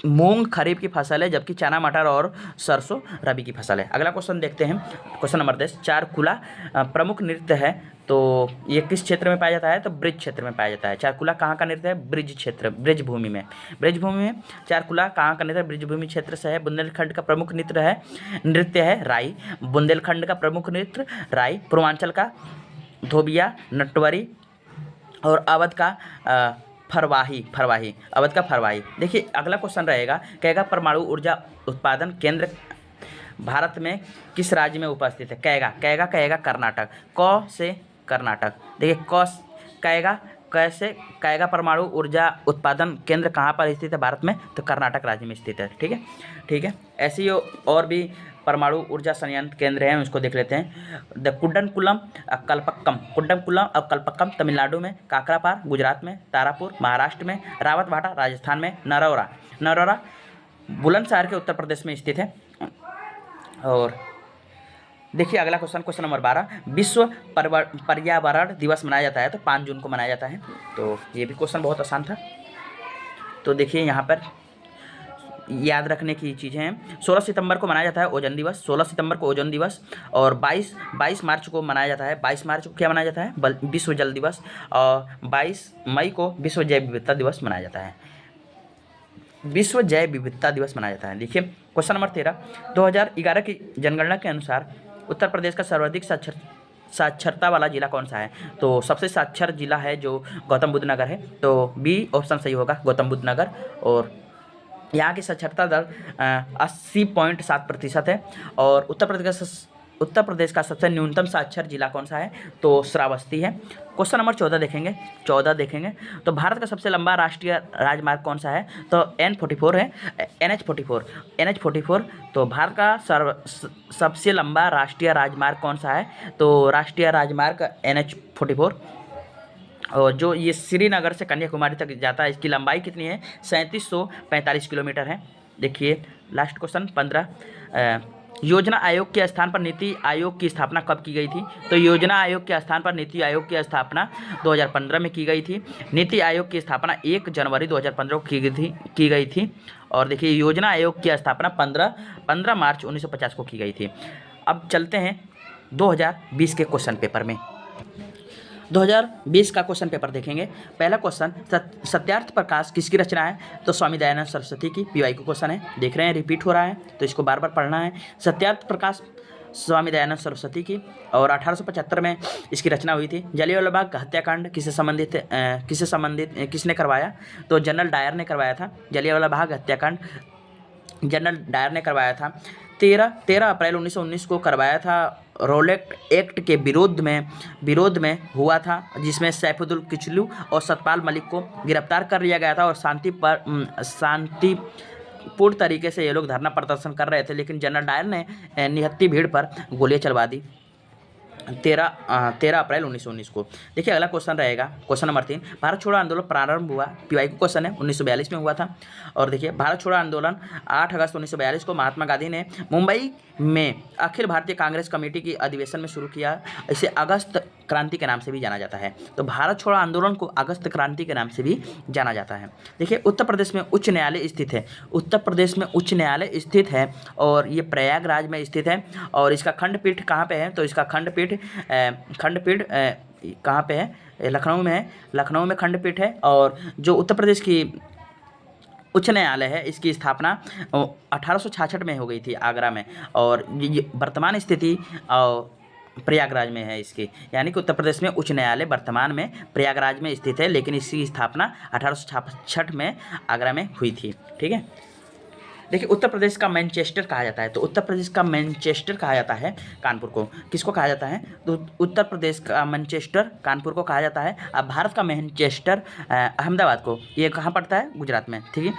Speaker 1: मूंग खरीफ की फसल है, जबकि चना मटर और सरसों रबी की फसल है। अगला क्वेश्चन देखते हैं, क्वेश्चन नंबर 10। चारकुला प्रमुख नृत्य है, तो ये किस क्षेत्र में पाया जाता है? तो ब्रिज क्षेत्र में पाया जाता है। चारकुला कहाँ का नृत्य है? ब्रिज क्षेत्र, ब्रिज भूमि में चारकुला कहाँ का नृत्य? ब्रिज भूमि क्षेत्र से है। बुंदेलखंड का प्रमुख नृत्य है राई। बुंदेलखंड का प्रमुख नृत्य राई। पूर्वांचल का धोबिया, नटवरी, और अवध का फरवाही। अवध का फरवाही। देखिए अगला क्वेश्चन रहेगा, कहेगा परमाणु ऊर्जा उत्पादन केंद्र भारत में किस राज्य में उपस्थित है? कहेगा कर्नाटक। क से कर्नाटक। देखिए कहेगा परमाणु ऊर्जा उत्पादन केंद्र कहाँ पर स्थित है भारत में? तो कर्नाटक राज्य में स्थित है। ठीक है। ऐसी और भी परमाणु ऊर्जा संयंत्र केंद्र हैं, उसको देख लेते हैं। कुड्डनकुलम और कल्पक्कम तमिलनाडु में, काकरापार गुजरात में, तारापुर महाराष्ट्र में, रावतभाटा राजस्थान में, नरौरा बुलंदशहर के उत्तर प्रदेश में स्थित है। और देखिए अगला क्वेश्चन नंबर 12। विश्व पर्यावरण दिवस मनाया जाता है, तो 5 जून को मनाया जाता है। तो ये भी क्वेश्चन बहुत आसान था। तो देखिए यहाँ पर याद रखने की चीज़ें हैं। 16 सितंबर को मनाया जाता है ओजोन दिवस। 16 सितंबर को ओजोन दिवस। और 22 मार्च को मनाया जाता है। 22 मार्च को क्या मनाया जाता है? विश्व जल दिवस। और 22 मई को विश्व जैव विविधता दिवस मनाया जाता है। विश्व जैव विविधता दिवस मनाया जाता है। देखिए क्वेश्चन नंबर 13। 2011 की जनगणना के अनुसार उत्तर प्रदेश का सर्वाधिक साक्षरता वाला जिला कौन सा है? तो सबसे साक्षर जिला है जो गौतम बुद्ध नगर है। तो बी ऑप्शन सही होगा, गौतम बुद्ध नगर। और यहाँ की साक्षरता दर 80.7% है। और उत्तर प्रदेश का सबसे न्यूनतम साक्षर जिला कौन सा है? तो श्रावस्ती है। क्वेश्चन नंबर 14 देखेंगे। तो भारत का सबसे लंबा राष्ट्रीय राजमार्ग कौन सा है? तो NH-44 है, NH-44। तो भारत का सबसे लंबा राष्ट्रीय राजमार्ग कौन सा है? तो राष्ट्रीय राजमार्ग NH-44। और जो ये श्रीनगर से कन्याकुमारी तक जाता है, इसकी लंबाई कितनी है? 3745 किलोमीटर है। देखिए लास्ट क्वेश्चन 15। योजना आयोग के स्थान पर नीति आयोग की स्थापना कब की गई थी? तो योजना आयोग के स्थान पर नीति आयोग की स्थापना 2015 में की गई थी। नीति आयोग की स्थापना 1 जनवरी 2015 को की गई थी। और देखिए योजना आयोग की स्थापना 15 मार्च 1950 को की गई थी। अब चलते हैं 2020 के क्वेश्चन पेपर में। 2020 का क्वेश्चन पेपर देखेंगे। पहला क्वेश्चन, सत्यार्थ प्रकाश किसकी रचना है? तो स्वामी दयानंद सरस्वती की। PY को क्वेश्चन है, देख रहे हैं रिपीट हो रहा है, तो इसको बार बार पढ़ना है। सत्यार्थ प्रकाश स्वामी दयानंद सरस्वती की। और 1875 में इसकी रचना हुई थी। जलियांवाला बाग हत्याकांड किसने करवाया? तो जनरल डायर ने करवाया था। जलियांवाला बाग हत्याकांड जनरल डायर ने करवाया था। 13 अप्रैल 1919 को करवाया था। रॉलेट एक्ट के विरोध में हुआ था, जिसमें सैफुद्दीन किचलू और सतपाल मलिक को गिरफ्तार कर लिया गया था। और शांतिपूर्ण तरीके से ये लोग धरना प्रदर्शन कर रहे थे, लेकिन जनरल डायर ने निहत्थी भीड़ पर गोलियां चलवा दी। 13 अप्रैल 1919 को। देखिए अगला क्वेश्चन रहेगा क्वेश्चन नंबर 3, भारत छोड़ो आंदोलन प्रारंभ हुआ, पीवाई को क्वेश्चन है, 1942 में हुआ था। और देखिए भारत छोड़ो आंदोलन 8 अगस्त 1942 को महात्मा गांधी ने मुंबई में अखिल भारतीय कांग्रेस कमेटी की अधिवेशन में शुरू किया। इसे अगस्त क्रांति के नाम से भी जाना जाता है। तो भारत छोड़ो आंदोलन को अगस्त क्रांति के नाम से भी जाना जाता है। देखिए उत्तर प्रदेश में उच्च न्यायालय स्थित है, उत्तर प्रदेश में उच्च न्यायालय स्थित है और ये प्रयागराज में स्थित है। और इसका खंडपीठ कहाँ पे है? तो इसका खंडपीठ कहाँ पे है? लखनऊ में है, लखनऊ में खंडपीठ है। और जो उत्तर प्रदेश की उच्च न्यायालय है इसकी स्थापना 1866 में हो गई थी आगरा में। और ये वर्तमान स्थिति प्रयागराज में है इसकी, यानी कि उत्तर प्रदेश में उच्च न्यायालय वर्तमान में प्रयागराज में स्थित है, लेकिन इसकी स्थापना 1866 में आगरा में हुई थी। ठीक है। देखिए उत्तर प्रदेश का मैनचेस्टर कहा जाता है, तो उत्तर प्रदेश का मैनचेस्टर कहा जाता है कानपुर को। किसको कहा जाता है? तो उत्तर प्रदेश का मैनचेस्टर कानपुर को कहा जाता है। अब भारत का मैनचेस्टर अहमदाबाद को, ये कहाँ पड़ता है? गुजरात में। ठीक है,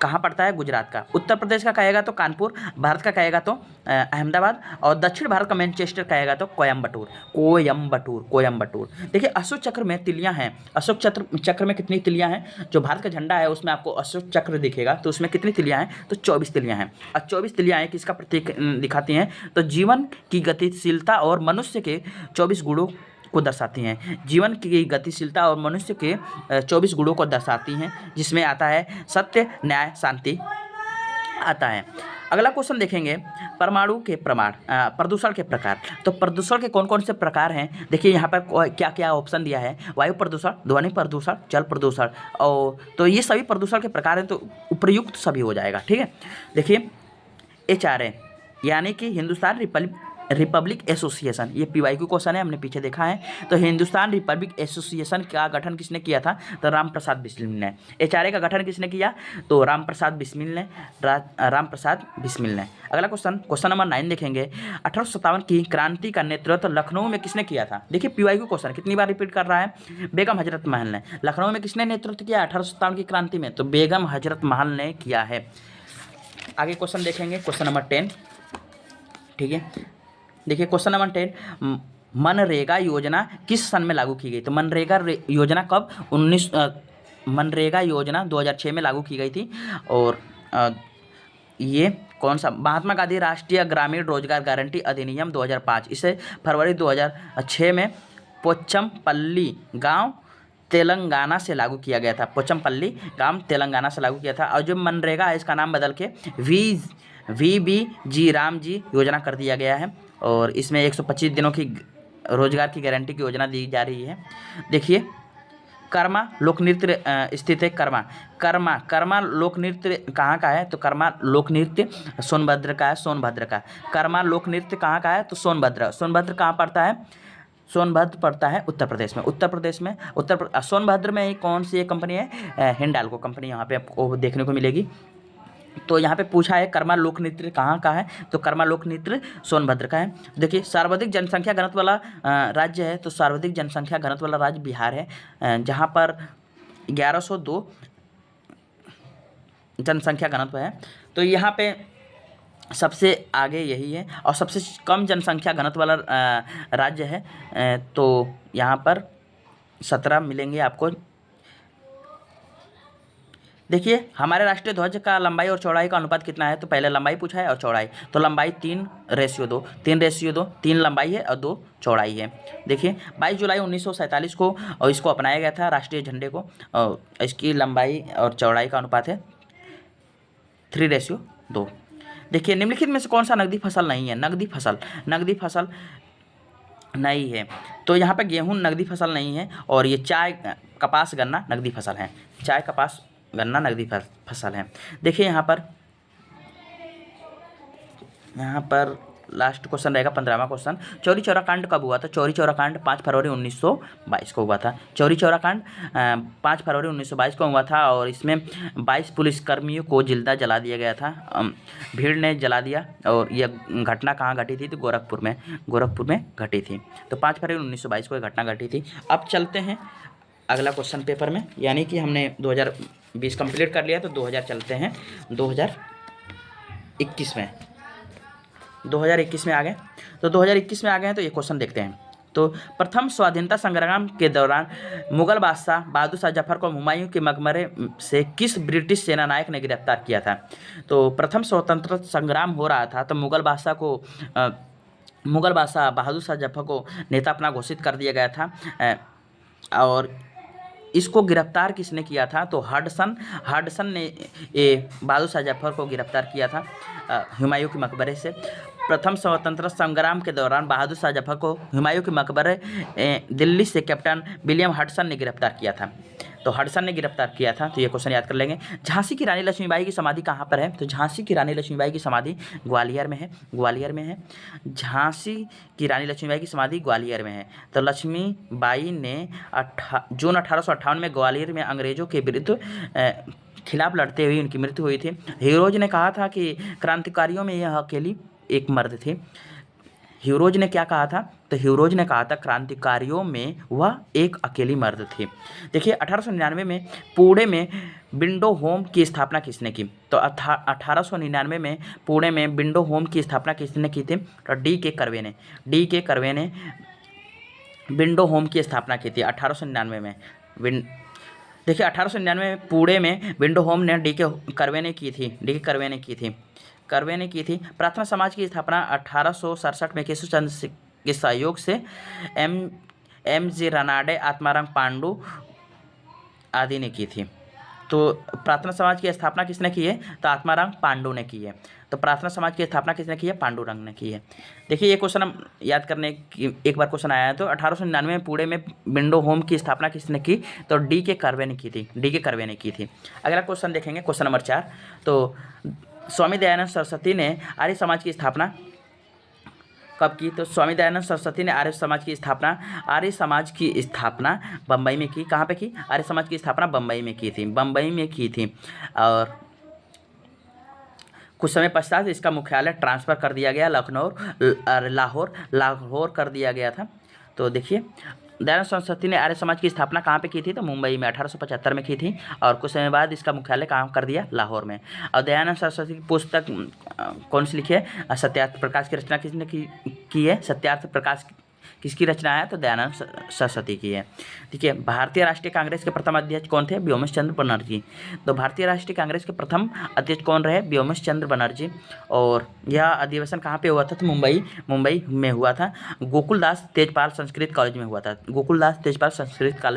Speaker 1: कहाँ पड़ता है? गुजरात का। उत्तर प्रदेश का कहेगा तो कानपुर, भारत का कहेगा तो अहमदाबाद, और दक्षिण भारत का मैनचेस्टर कहेगा तो कोयम्बटूर। कोयम्बटूर। देखिए अशोक चक्र में तिलियां हैं, अशोक चक्र में कितनी तिलियां हैं? जो भारत का झंडा है उसमें आपको अशोक चक्र दिखेगा, तो उसमें कितनी तिलियां हैं? तो 24 तिलियां हैं। और 24 तिलियां हैं किसका प्रतीक दिखाती हैं? तो जीवन की गतिशीलता और मनुष्य के 24 गुणों को दर्शाती हैं। जीवन की गतिशीलता और मनुष्य के 24 गुणों को दर्शाती हैं, जिसमें आता है सत्य, न्याय, शांति आता है। अगला क्वेश्चन देखेंगे परमाणु के प्रदूषण के प्रकार। तो प्रदूषण के कौन कौन से प्रकार हैं? देखिए यहाँ पर क्या क्या ऑप्शन दिया है। वायु प्रदूषण, ध्वनि प्रदूषण, जल प्रदूषण। और तो ये सभी प्रदूषण के प्रकार हैं, तो उपयुक्त सभी हो जाएगा। ठीक है। देखिए HRA यानी कि हिंदुस्तान रिपब्लिक एसोसिएशन, ये PYQ क्वेश्चन है, हमने पीछे देखा है। तो हिंदुस्तान रिपब्लिक एसोसिएशन का गठन किसने किया था? तो रामप्रसाद बिस्मिल ने। HRA का गठन किसने किया? तो रामप्रसाद बिस्मिल ने। अगला क्वेश्चन नंबर 9 देखेंगे। 1857 की क्रांति का नेतृत्व लखनऊ में किसने किया था? देखिए PYQ क्वेश्चन कितनी बार रिपीट कर रहा है? बेगम हजरत महल ने। लखनऊ में किसने नेतृत्व किया 1857 की क्रांति में? तो बेगम हजरत महल ने किया है। आगे क्वेश्चन देखेंगे क्वेश्चन नंबर 10। ठीक है, देखिए क्वेश्चन नंबर 10, मनरेगा योजना किस सन में लागू की गई? तो मनरेगा योजना कब? मनरेगा योजना 2006 में लागू की गई थी। और ये कौन सा? महात्मा गांधी राष्ट्रीय ग्रामीण रोजगार गारंटी अधिनियम 2005, इसे फरवरी 2006 में पोचमपल्ली गांव तेलंगाना से लागू किया गया था। पोचमपल्ली गांव तेलंगाना से लागू किया था। और जो मनरेगा है इसका नाम बदल के VBG रामजी योजना कर दिया गया है। और इसमें 125 दिनों की रोजगार की गारंटी की योजना दी जा रही है। देखिए कर्मा लोक नृत्य स्थित है। कर्मा लोक नृत्य कहाँ का है? तो कर्मा लोक नृत्य सोनभद्र का है। कर्मा लोक नृत्य कहाँ का है? तो सोनभद्र कहाँ पड़ता है? सोनभद्र पड़ता है उत्तर प्रदेश में। सोनभद्र में कौन सी एक कंपनी है? हिंडाल्को कंपनी यहाँ पे आपको देखने को मिलेगी। तो यहाँ पे पूछा है कर्मा लोक नृत्य कहाँ का है? तो कर्मा लोक नृत्य सोनभद्र का है। देखिए सर्वाधिक जनसंख्या घनत्व वाला राज्य है, तो सर्वाधिक जनसंख्या घनत्व वाला राज्य बिहार है, जहाँ पर 1102 जनसंख्या घनत्व है। तो यहाँ पे सबसे आगे यही है। और सबसे कम जनसंख्या घनत्व वाला राज्य है, तो यहाँ पर 17 मिलेंगे आपको। देखिए हमारे राष्ट्रीय ध्वज का लंबाई और चौड़ाई का अनुपात कितना है? तो पहले लंबाई पूछा है और चौड़ाई। तो लंबाई 3:2, 3 लंबाई है और 2 चौड़ाई है। देखिए 22 जुलाई 1947 को और इसको अपनाया गया था राष्ट्रीय झंडे को, और इसकी लंबाई और चौड़ाई का अनुपात है 3:2। देखिए निम्नलिखित में से कौन सा नकदी फसल नहीं है? नकदी फसल नहीं है। तो यहाँ पे गेहूँ नकदी फसल नहीं है, और ये चाय, कपास, गन्ना नकदी फसल है। चाय, कपास, गन्ना नकदी फसल है। देखिए यहाँ पर लास्ट क्वेश्चन रहेगा 15वां क्वेश्चन। चौरी चौरा कांड कब हुआ था? चौरी चौरा कांड 5 फरवरी 1922 को हुआ था। चौरी चौरा कांड 5 फरवरी 1922 को हुआ था, और इसमें 22 पुलिसकर्मियों को जिंदा जला दिया गया था। भीड़ ने जला दिया। और यह घटना कहाँ घटी थी? तो गोरखपुर में घटी थी। तो 5 फरवरी 1922 को यह घटना घटी थी। अब चलते हैं अगला क्वेश्चन पेपर में, यानी कि हमने 2020 कंप्लीट कर लिया, तो 2000 चलते हैं 2021 में। 2021 में आ गए। तो 2021 में आ गए हैं, तो ये क्वेश्चन देखते हैं। तो प्रथम स्वाधीनता संग्राम के दौरान मुगल बादशाह बहादुर शाह जफर को हुमायूं के मकबरे से किस ब्रिटिश सेना नायक ने गिरफ्तार किया था? तो प्रथम स्वतंत्रता संग्राम हो रहा था, तो मुगल बादशाह बहादुर शाह जफर को नेता अपना घोषित कर दिया गया था। और इसको गिरफ्तार किसने किया था? तो हडसन ने ये बहादुर शाह जफर को गिरफ्तार किया था हुमायूं के मकबरे से। प्रथम स्वतंत्रता संग्राम के दौरान बहादुर शाह जफर को हुमायूं के मकबरे दिल्ली से कैप्टन विलियम हडसन ने गिरफ्तार किया था। तो हडसन ने गिरफ्तार किया था, तो ये क्वेश्चन याद कर लेंगे। झांसी की रानी लक्ष्मीबाई की समाधि कहाँ पर है? तो झांसी की रानी लक्ष्मीबाई की समाधि ग्वालियर में है, ग्वालियर में है। झांसी की रानी लक्ष्मीबाई की समाधि ग्वालियर में है। तो लक्ष्मीबाई ने जून 1858 में ग्वालियर में अंग्रेजों के विरुद्ध खिलाफ लड़ते हुए उनकी मृत्यु हुई थी। हीरोज ने कहा था कि क्रांतिकारियों में यह अकेली एक मर्द थे। हीरोज ने क्या कहा था? तो हीरोज ने कहा था क्रांतिकारियों में वह एक अकेली मर्द थी। देखिए 1899 में पुणे में विंडो होम की स्थापना किसने की? तो 1899 में पुणे में विंडो होम की स्थापना किसने की थी? तो डी के कर्वे ने विंडो होम की स्थापना की थी 1899 में। देखिए 1899 में पुणे में विंडो होम ने डी के कर्वे ने की थी। प्रार्थना समाज की स्थापना 1867 में केशव चंद्र के सहयोग से एम जी रानाडे, आत्माराम पांडु आदि ने की थी। तो प्रार्थना समाज की स्थापना किसने की है? तो आत्माराम पांडु ने की है। तो प्रार्थना समाज की स्थापना किसने की है? पांडुरंग ने की है। देखिए ये क्वेश्चन हम याद करने की एक बार क्वेश्चन आया है। तो 1899 में पुणे में विंडो होम की स्थापना किसने की? तो डी के कर्वे ने की थी। अगला क्वेश्चन देखेंगे, क्वेश्चन नंबर 4। तो स्वामी दयानंद सरस्वती ने आर्य समाज की स्थापना कब की? तो स्वामी दयानंद सरस्वती ने आर्य समाज की स्थापना बम्बई में की। कहाँ पे की? आर्य समाज की स्थापना बम्बई में की थी। और कुछ समय पश्चात इसका मुख्यालय ट्रांसफ़र कर दिया गया लाहौर कर दिया गया था। तो देखिए दयानंद सरस्वती ने आर्य समाज की स्थापना कहाँ पे की थी? तो मुंबई में 1875 में की थी। और कुछ समय बाद इसका मुख्यालय कहाँ कर दिया? लाहौर में। और दयानंद सरस्वती की पुस्तक कौन सी लिखी है? सत्यार्थ प्रकाश की रचना किसने की है? सत्यार्थ प्रकाश किसकी रचना है? तो दयानंद सरस्वती की है। ठीक है। भारतीय राष्ट्रीय कांग्रेस के प्रथम अध्यक्ष कौन थे? व्योमेश चंद्र बनर्जी। तो भारतीय राष्ट्रीय कांग्रेस के प्रथम अध्यक्ष कौन रहे? व्योमेश चंद्र बनर्जी। और यह अधिवेशन कहाँ पे हुआ था? तो मुंबई में हुआ था। गोकुलदास तेजपाल संस्कृत कॉलेज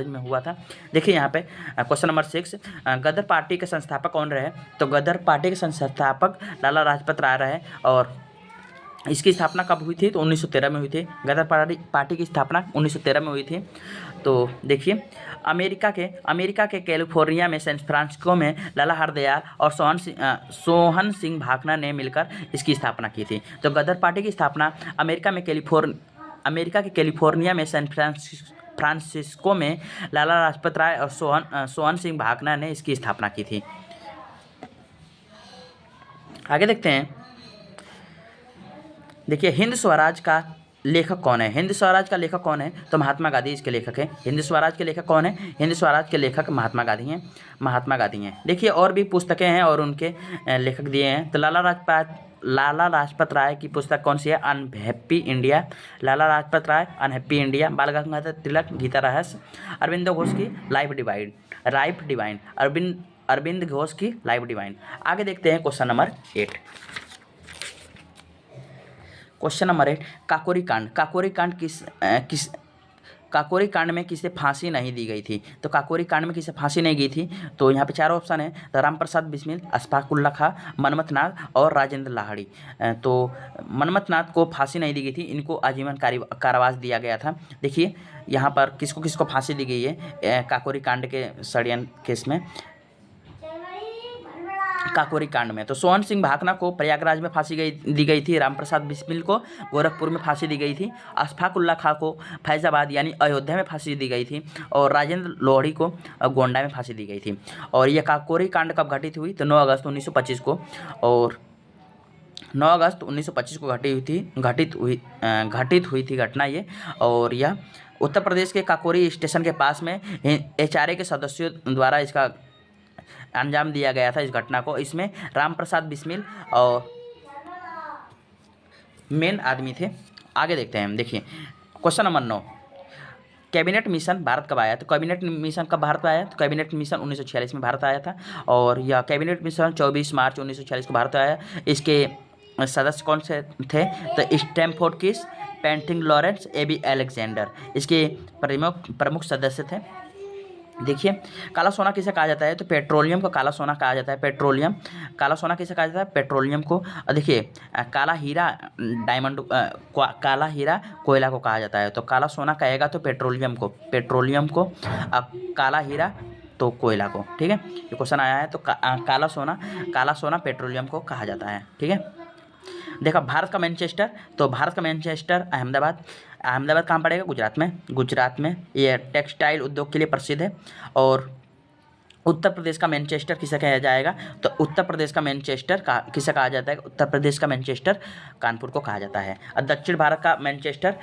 Speaker 1: में हुआ था। देखिए यहाँ पे क्वेश्चन नंबर 6, गदर पार्टी के संस्थापक कौन रहे? तो गदर पार्टी के संस्थापक लाला लाजपत राय रहे। और इसकी स्थापना कब हुई थी? तो 1913 में हुई थी। गदर पार्टी की स्थापना 1913 में हुई थी। तो देखिए अमेरिका के कैलिफोर्निया में सैन फ्रांसिस्को में लाला हरदयाल और सोहन सिंह भाकना ने मिलकर इसकी स्थापना की थी। तो गदर पार्टी की स्थापना अमेरिका के कैलिफोर्निया में सैन फ्रांसिस्को में लाला लाजपत राय और सोहन सिंह भाकना ने इसकी स्थापना की थी। आगे देखते हैं। देखिए हिंद स्वराज का लेखक कौन है? तो महात्मा गांधी इसके लेखक हैं। हिंद स्वराज के लेखक कौन है? हिंद स्वराज के लेखक महात्मा गांधी हैं। देखिए और भी पुस्तकें हैं और उनके लेखक दिए हैं। तो लाला लाजपत राय की पुस्तक कौन सी है? Unhappy India. बाल गंगाधर तिलक गीता रहस्य। अरविंदो घोष की लाइफ डिवाइन। अरविंद घोष की लाइफ डिवाइन। आगे देखते हैं question number 8। Question number 8, Kakori कांड में किसे फांसी नहीं दी गई थी? तो काकोरी कांड में किसे फांसी नहीं गई थी? तो यहाँ पे 4 ऑप्शन है। तो राम प्रसाद बिस्मिल, अशफाक उल्ला खां, मनमथ नाथ और राजेंद्र लाहिड़ी। तो मनमथ नाथ को फांसी नहीं दी गई थी, इनको आजीवन कारावास दिया गया था। देखिए यहाँ पर किसको किसको फांसी दी गई है काकोरी कांड के षड्यंत्र केस में, काकोरी कांड में। तो सोहन सिंह भाकना को प्रयागराज में फांसी दी गई थी। रामप्रसाद बिस्मिल को गोरखपुर में फांसी दी गई थी। अशफाक उल्ला खां को फैजाबाद यानी अयोध्या में फांसी दी गई थी। और राजेंद्र लोहड़ी को गोंडा में फांसी दी गई थी। और यह काकोरी कांड कब घटित हुई? तो 9 अगस्त 1925 को। और 9 अगस्त 1925 को घटित हुई थी घटना ये। और यह उत्तर प्रदेश के काकोरी स्टेशन के पास में HRA के सदस्यों द्वारा इसका अंजाम दिया गया था इस घटना को। इसमें राम प्रसाद बिस्मिल और मेन आदमी थे। आगे देखते हैं, देखिए question number 9, cabinet mission Bharat कब आया? तो कैबिनेट मिशन कब भारत में आया? तो कैबिनेट मिशन 1946 में भारत आया था, और यह कैबिनेट मिशन 24 मार्च 1946 को भारत आया। इसके सदस्य कौन से थे? तो स्टैमफोर्ड किस, पेंटिंग लॉरेंस, एबी अलेक्जेंडर इसके प्रमुख प्रमुख सदस्य थे। देखिए काला सोना किसे कहा जाता है? तो पेट्रोलियम को काला सोना कहा जाता है। पेट्रोलियम, काला सोना किसे कहा जाता है? पेट्रोलियम को। देखिए काला हीरा डायमंड, काला हीरा कोयला को कहा जाता है। तो काला सोना कहेगा तो पेट्रोलियम को, पेट्रोलियम को, काला हीरा तो कोयला को। ठीक है, ये क्वेश्चन आया है। तो काला सोना पेट्रोलियम को कहा जाता है। ठीक है, देखा भारत का मैनचेस्टर, तो भारत का मैनचेस्टर अहमदाबाद। अहमदाबाद कहाँ पड़ेगा? गुजरात में। गुजरात में ये टेक्सटाइल उद्योग के लिए प्रसिद्ध है। और उत्तर प्रदेश का मैनचेस्टर किसे कहा जाएगा? तो उत्तर प्रदेश का मैनचेस्टर किसे कहा जाता है? उत्तर प्रदेश का मैनचेस्टर कानपुर को कहा जाता है। और दक्षिण भारत का मैनचेस्टर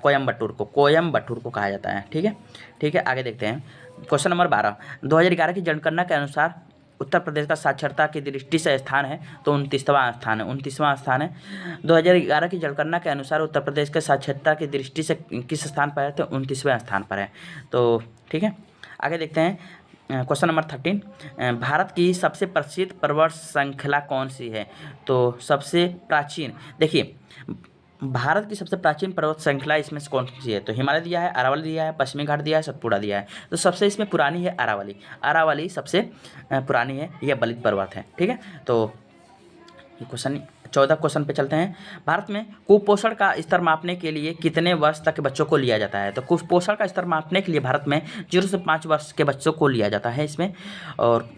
Speaker 1: कोयम्बटूर को कहा जाता है। ठीक है, ठीक है, आगे देखते हैं। क्वेश्चन नंबर 12, 2011 की जनगणना के अनुसार उत्तर प्रदेश का साक्षरता की दृष्टि से स्थान है, तो 29वां स्थान है। 29वां स्थान है। 2011 की जनगणना के अनुसार उत्तर प्रदेश के साक्षरता की दृष्टि से किस स्थान पर है? तो 29वें स्थान पर है। तो ठीक है, आगे देखते हैं। क्वेश्चन नंबर 13, भारत की सबसे प्रसिद्ध पर्वत श्रृंखला कौन सी है? तो सबसे प्राचीन, देखिए भारत की सबसे प्राचीन पर्वत श्रृंखला इसमें से कौन सी है? तो हिमालय दिया है, अरावली दिया है, पश्चिमी घाट दिया है, सतपुड़ा दिया है। तो सबसे इसमें पुरानी है अरावली। अरावली सबसे पुरानी है, यह बलित पर्वत है। ठीक है, तो ये क्वेश्चन 14 क्वेश्चन पे चलते हैं। भारत में कुपोषण का स्तर मापने के लिए कितने वर्ष तक बच्चों को लिया जाता है? तो कुपोषण का स्तर मापने के लिए भारत में 0 से 5 वर्ष के बच्चों को लिया जाता है इसमें। और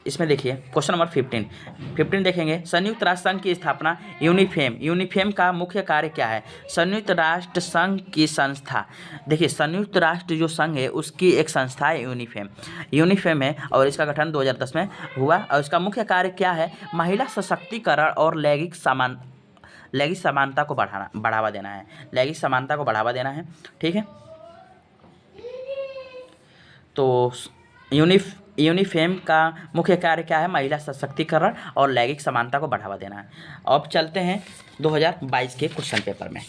Speaker 1: इसमें देखिए क्वेश्चन नंबर 15 देखेंगे। संयुक्त राष्ट्र संघ की स्थापना, यूनिफेम का मुख्य कार्य क्या है? संयुक्त राष्ट्र संघ की संस्था, देखिए संयुक्त राष्ट्र जो संघ है उसकी एक संस्था है यूनिफेम है, और इसका गठन 2010 में हुआ। और इसका मुख्य कार्य क्या है? महिला सशक्तिकरण और लैंगिक समानता को बढ़ावा देना है। लैंगिक समानता को बढ़ावा देना है। ठीक है, तो यूनिफेम का मुख्य कार्य क्या है? महिला सशक्तिकरण और लैंगिक समानता को बढ़ावा देना है। अब चलते हैं 2022 के क्वेश्चन पेपर में।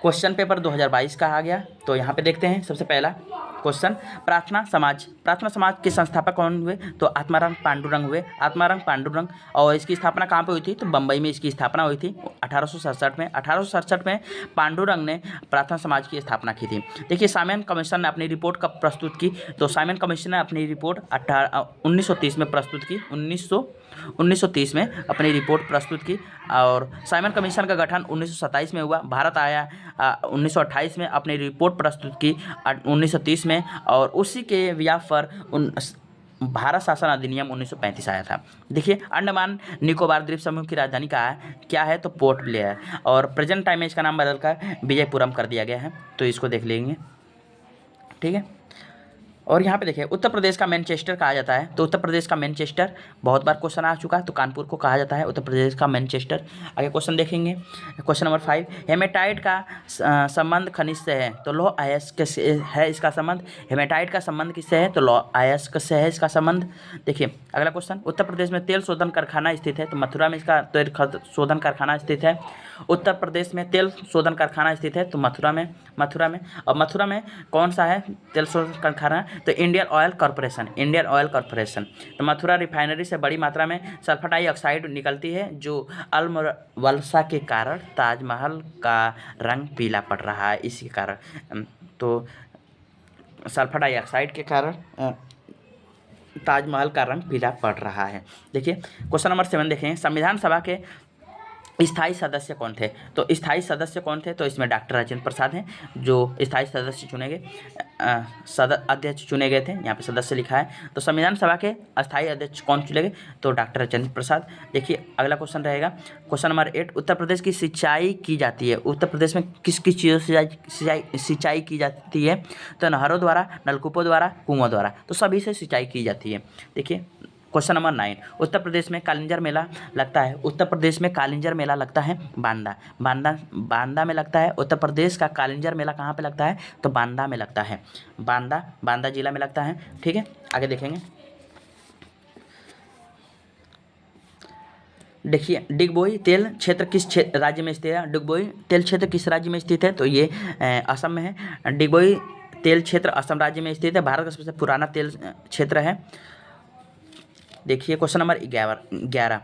Speaker 1: क्वेश्चन पेपर 2022 का आ गया, तो यहाँ पे देखते हैं। सबसे पहला क्वेश्चन, प्रार्थना समाज के संस्थापक कौन हुए? तो आत्माराम पांडुरंग हुए। आत्माराम पांडुरंग, और इसकी स्थापना कहाँ पे हुई थी? तो बम्बई में इसकी स्थापना हुई थी 1867 में। 1867 में पांडुरंग ने प्रार्थना समाज की स्थापना की थी। देखिए साइमन कमीशन ने अपनी रिपोर्ट कब प्रस्तुत की? तो साइमन कमीशन ने अपनी रिपोर्ट 1930 में प्रस्तुत की। 1930 में अपनी रिपोर्ट प्रस्तुत की। और साइमन कमीशन का गठन 1927 में हुआ। भारत आया 1928 में, अपनी रिपोर्ट प्रस्तुत की 1930 में, और उसी के व्याप पर भारत शासन अधिनियम 1935 आया था। देखिए अंडमान निकोबार द्वीप समूह की राजधानी क्या है? तो पोर्ट ब्लेयर, और प्रेजेंट टाइम में इसका नाम बदलकर विजयपुरम कर दिया गया है। तो इसको देख लेंगे। ठीक है, और यहाँ पे देखिए उत्तर प्रदेश का मैनचेस्टर कहा जाता है। तो उत्तर प्रदेश का मैनचेस्टर बहुत बार क्वेश्चन आ चुका है, तो कानपुर को कहा जाता है उत्तर प्रदेश का मैनचेस्टर। आगे क्वेश्चन देखेंगे। क्वेश्चन नंबर 5, हेमेटाइट का संबंध खनिज से है? तो लौह अयस्क से है इसका संबंध। हेमेटाइट का संबंध किससे है? तो लौह अयस्क से है इसका संबंध। देखिए अगला क्वेश्चन, उत्तर प्रदेश में तेल शोधन कारखाना स्थित है? तो मथुरा में इसका तेल शोधन कारखाना स्थित है। उत्तर प्रदेश में तेल शोधन कारखाना स्थित है, तो मथुरा में। और मथुरा में कौन सा है तेल शोधन कारखाना? तो इंडियन ऑयल कॉरपोरेशन। तो मथुरा रिफाइनरी से बड़ी मात्रा में सल्फर डाइऑक्साइड निकलती है, जो अम्लवलसा के कारण ताजमहल का रंग पीला पड़ रहा है। इसी कारण तो सल्फर डाइऑक्साइड के कारण ताजमहल का रंग पीला पड़ रहा है। देखिए क्वेश्चन नंबर 7 देखें। संविधान सभा के स्थायी सदस्य कौन थे? तो स्थायी सदस्य कौन थे? तो इसमें डॉक्टर राजेंद्र प्रसाद हैं जो स्थायी सदस्य चुने गए, अध्यक्ष चुने गए थे। यहाँ पे सदस्य लिखा है। तो संविधान सभा के अस्थायी अध्यक्ष कौन चुने गए? तो डॉक्टर राजेंद्र प्रसाद। देखिए अगला क्वेश्चन रहेगा क्वेश्चन नंबर 8, उत्तर प्रदेश की सिंचाई की जाती है। उत्तर प्रदेश में किस किस चीज़ों से सिंचाई की जाती है? तो नहरों द्वारा, नलकूपों द्वारा, कुओं द्वारा। तो सभी से सिंचाई की जाती है। देखिए क्वेश्चन नंबर 9, उत्तर प्रदेश में कालिंजर मेला लगता है। उत्तर प्रदेश में कालिंजर मेला लगता है बांदा में लगता है। उत्तर प्रदेश का कालिंजर मेला कहाँ पे लगता है? तो बांदा में लगता है। बांदा जिला में लगता है। ठीक है, आगे देखेंगे। देखिए डिगबोई तेल क्षेत्र किस राज्य में स्थित है? डिगबोई तेल क्षेत्र किस राज्य में स्थित है? तो ये असम में है। डिगबोई तेल क्षेत्र असम राज्य में स्थित है। भारत का सबसे पुराना तेल क्षेत्र है। देखिए क्वेश्चन नंबर 11,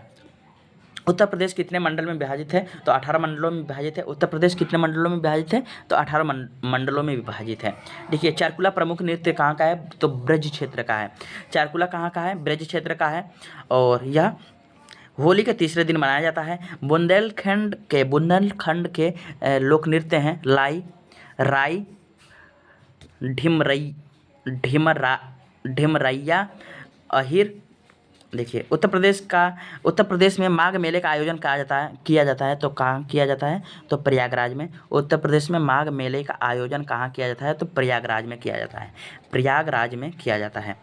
Speaker 1: उत्तर प्रदेश कितने मंडल में विभाजित है? तो 18 मंडलों में विभाजित है। उत्तर प्रदेश कितने मंडलों में विभाजित है? तो 18 मंडलों में विभाजित है। देखिए चारकुला प्रमुख नृत्य कहाँ का है? तो ब्रज क्षेत्र का है। चारकुला कहाँ का है? ब्रज क्षेत्र का है। और यह होली के तीसरे दिन मनाया जाता है। बुंदेलखंड के लोक नृत्य हैं लाई, राई, ढिमरई, ढिमरैया, अहिर। देखिए उत्तर प्रदेश में माघ मेले का आयोजन किया जाता है। तो कहाँ किया जाता है? तो प्रयागराज में। उत्तर प्रदेश में माघ मेले का आयोजन कहाँ किया जाता है? तो प्रयागराज में किया जाता है। प्रयागराज में किया जाता है।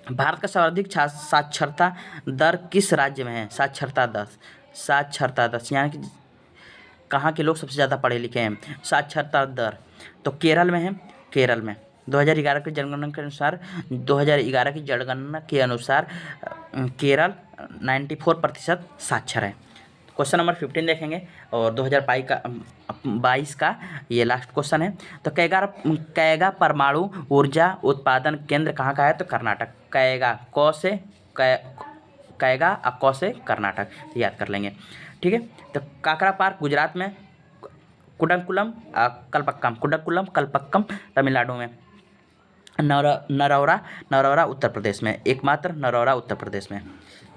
Speaker 1: भारत का सर्वाधिक साक्षरता दर किस राज्य में है? साक्षरता दर यानी कि कहाँ के लोग सबसे ज़्यादा पढ़े लिखे हैं? साक्षरता दर तो केरल में है। केरल में 2011 की जनगणना के अनुसार केरल 94% साक्षर है। क्वेश्चन नंबर 15 देखेंगे और 2022 का ये लास्ट क्वेश्चन है। तो कैगा परमाणु ऊर्जा उत्पादन केंद्र कहाँ का है? तो कर्नाटक। कैगा क से कर्नाटक, तो याद कर लेंगे। ठीक है। तो काकरा पार्क गुजरात में, कुडंकुलम कलपक्कम तमिलनाडु में, नरौरा उत्तर प्रदेश में, एकमात्र नरौरा उत्तर प्रदेश में।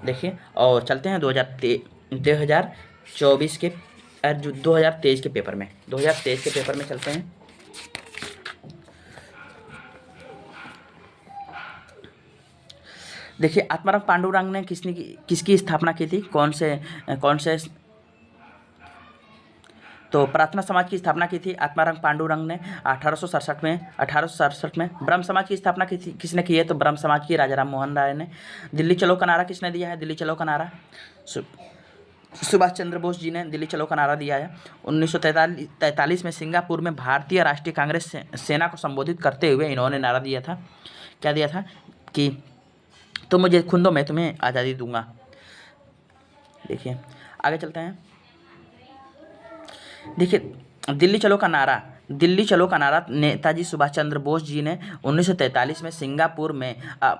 Speaker 1: देखिए और चलते हैं 2024 के 2023 के पेपर में। 2023 के पेपर में चलते हैं। देखिए आत्माराम पांडुरंग ने किसकी स्थापना की थी? कौन से तो प्रार्थना समाज की स्थापना की थी आत्माराम पांडुरंग ने 1867 में। ब्रह्म समाज की स्थापना किसने की है? तो ब्रह्म समाज की राजा राम मोहन राय ने। दिल्ली चलो का नारा किसने दिया है? दिल्ली चलो का नारा सुभाष चंद्र बोस जी ने दिल्ली चलो का नारा दिया है। 1943 में सिंगापुर में भारतीय राष्ट्रीय कांग्रेस सेना को संबोधित करते हुए इन्होंने नारा दिया था। क्या दिया था? कि तुम मुझे खून दो मैं तुम्हें आज़ादी दूंगा। देखिए आगे चलते हैं। देखिए दिल्ली चलो का नारा नेताजी सुभाष चंद्र बोस जी ने 1943 में सिंगापुर में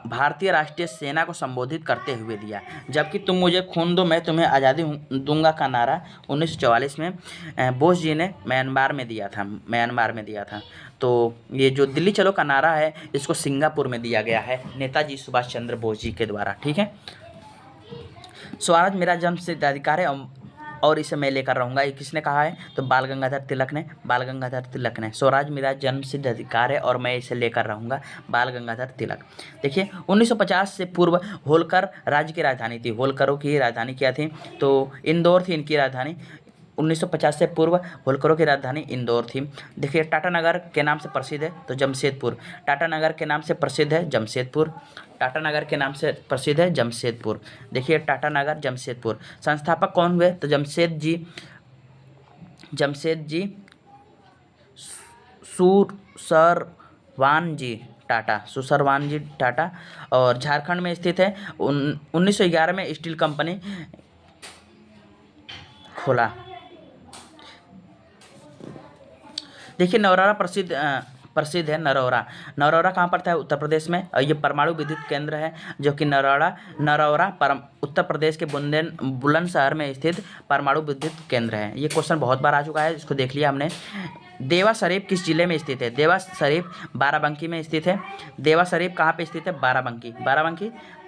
Speaker 1: भारतीय राष्ट्रीय सेना को संबोधित करते हुए दिया। जबकि तुम मुझे खून दो मैं तुम्हें आज़ादी दूंगा का नारा 1944 में बोस जी ने म्यांमार में दिया था। तो ये जो दिल्ली चलो का नारा है इसको सिंगापुर में दिया गया है नेताजी सुभाष चंद्र बोस जी के द्वारा। ठीक है। स्वराज मेरा जन्मसिद्ध अधिकार है और इसे मैं लेकर रहूँगा, ये किसने कहा है? तो बाल गंगाधर तिलक ने। स्वराज मेरा जन्मसिद्ध अधिकार है और मैं इसे लेकर रहूँगा, बाल गंगाधर तिलक। देखिए 1950 से पूर्व होलकर राज्य की राजधानी थी। होलकरों की राजधानी क्या थी? तो इंदौर थी इनकी राजधानी। 1950 से पूर्व होलकरों की राजधानी इंदौर थी। देखिए टाटा नगर के नाम से प्रसिद्ध है तो जमशेदपुर। देखिए टाटा नगर जमशेदपुर। संस्थापक कौन हुए? तो जमशेद जी सुसरवान जी टाटा और झारखंड में स्थित है। 1911 में स्टील कंपनी खोला। देखिए नरौरा प्रसिद्ध है। नरौरा कहाँ पड़ता है? उत्तर प्रदेश में। और ये परमाणु विद्युत केंद्र है जो कि नरौरा उत्तर प्रदेश के बुलंदशहर में स्थित परमाणु विद्युत केंद्र है। ये क्वेश्चन बहुत बार आ चुका है, इसको देख लिया हमने। देवा शरीफ किस जिले में स्थित है? देवा शरीफ बाराबंकी में स्थित है। देवा शरीफ कहाँ पे स्थित है?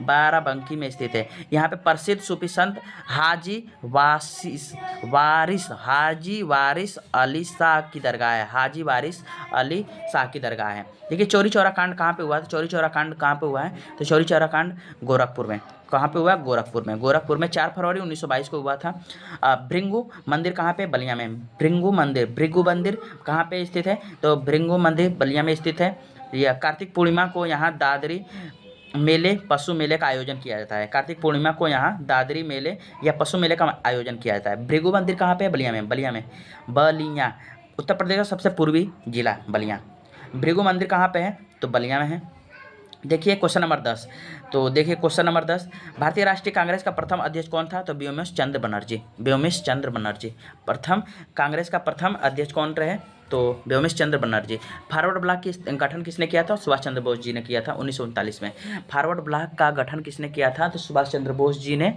Speaker 1: बाराबंकी में स्थित है। यहाँ पे प्रसिद्ध सूफी संत हाजी वारिस अली शाह की दरगाह है। देखिए चौरी चौरा कांड कहाँ पे हुआ? तो चौरी चौरा कांड कहाँ पे हुआ है? तो चौरी चौरा कांड गोरखपुर में। कहाँ पे हुआ? गोरखपुर में 4 फरवरी 1922 को हुआ था। भृंगु मंदिर कहाँ पे? बलिया में। भृंगु मंदिर कहाँ पे स्थित है? तो भृंगु मंदिर बलिया में स्थित है। यह कार्तिक पूर्णिमा को यहाँ दादरी मेले पशु मेले का आयोजन किया जाता है। कार्तिक पूर्णिमा को यहाँ दादरी मेले या पशु मेले का आयोजन किया जाता है। भृगु मंदिर कहाँ पे? बलिया में। उत्तर प्रदेश का सबसे पूर्वी जिला बलिया। भृगु मंदिर कहाँ पे है? तो बलिया में है। देखिए क्वेश्चन नंबर 10। तो देखिए क्वेश्चन नंबर 10, भारतीय राष्ट्रीय कांग्रेस का प्रथम अध्यक्ष कौन था? तो व्योमेश चंद्र बनर्जी। व्योमेश चंद्र बनर्जी प्रथम कांग्रेस का प्रथम अध्यक्ष कौन रहे? तो व्योमेश चंद्र बनर्जी। फॉरवर्ड ब्लॉक की गठन किसने किया था? सुभाष चंद्र बोस जी ने किया था 1939 में। फॉरवर्ड ब्लॉक का गठन किसने किया था? तो सुभाष चंद्र बोस जी ने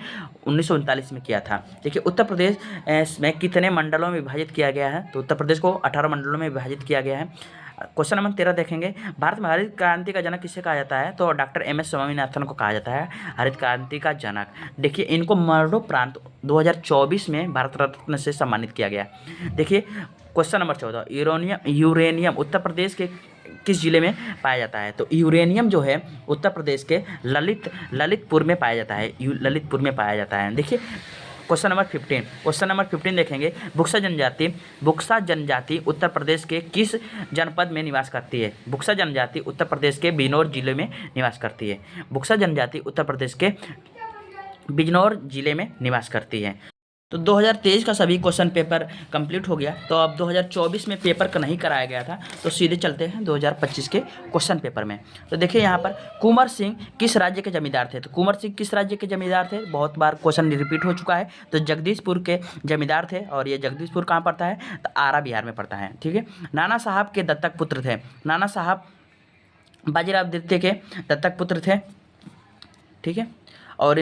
Speaker 1: 1939 में किया था। देखिए उत्तर प्रदेश में कितने मंडलों में विभाजित किया गया है? तो उत्तर प्रदेश को 18 मंडलों में विभाजित किया गया है। क्वेश्चन नंबर 13 देखेंगे, भारत में हरित क्रांति का जनक किसे कहा जाता है? तो डॉक्टर एम.एस. स्वामीनाथन को कहा जाता है हरित क्रांति का जनक। देखिए इनको मरणोपरांत 2024 में भारत रत्न से सम्मानित किया गया। देखिए question number 14, uranium Uttar Pradesh के किस जिले में पाया जाता है? तो यूरेनियम जो है उत्तर प्रदेश के ललितपुर में पाया जाता है। ललितपुर में पाया जाता है। देखिए क्वेश्चन नंबर 15 देखेंगे, बुक्सा जनजाति उत्तर प्रदेश के किस जनपद में निवास करती है? बुक्सा जनजाति उत्तर प्रदेश के बिजनौर जिले में निवास करती है। बुक्सा जनजाति उत्तर प्रदेश के बिजनौर जिले में निवास करती है। तो 2023 का सभी क्वेश्चन पेपर कंप्लीट हो गया। तो अब 2024 में पेपर का नहीं कराया गया था, तो सीधे चलते हैं 2025 के क्वेश्चन पेपर में। तो देखिए यहाँ पर कुंवर सिंह किस राज्य के जमींदार थे? तो कुंवर सिंह किस राज्य के जमींदार थे? बहुत बार क्वेश्चन रिपीट हो चुका है। तो जगदीशपुर के जमींदार थे, और ये जगदीशपुर कहाँ पड़ता है? तो आरा बिहार में पड़ता है। ठीक है। नाना साहब के दत्तक पुत्र थे। नाना साहब बाजीराव द्वितीय के दत्तक पुत्र थे। ठीक है। और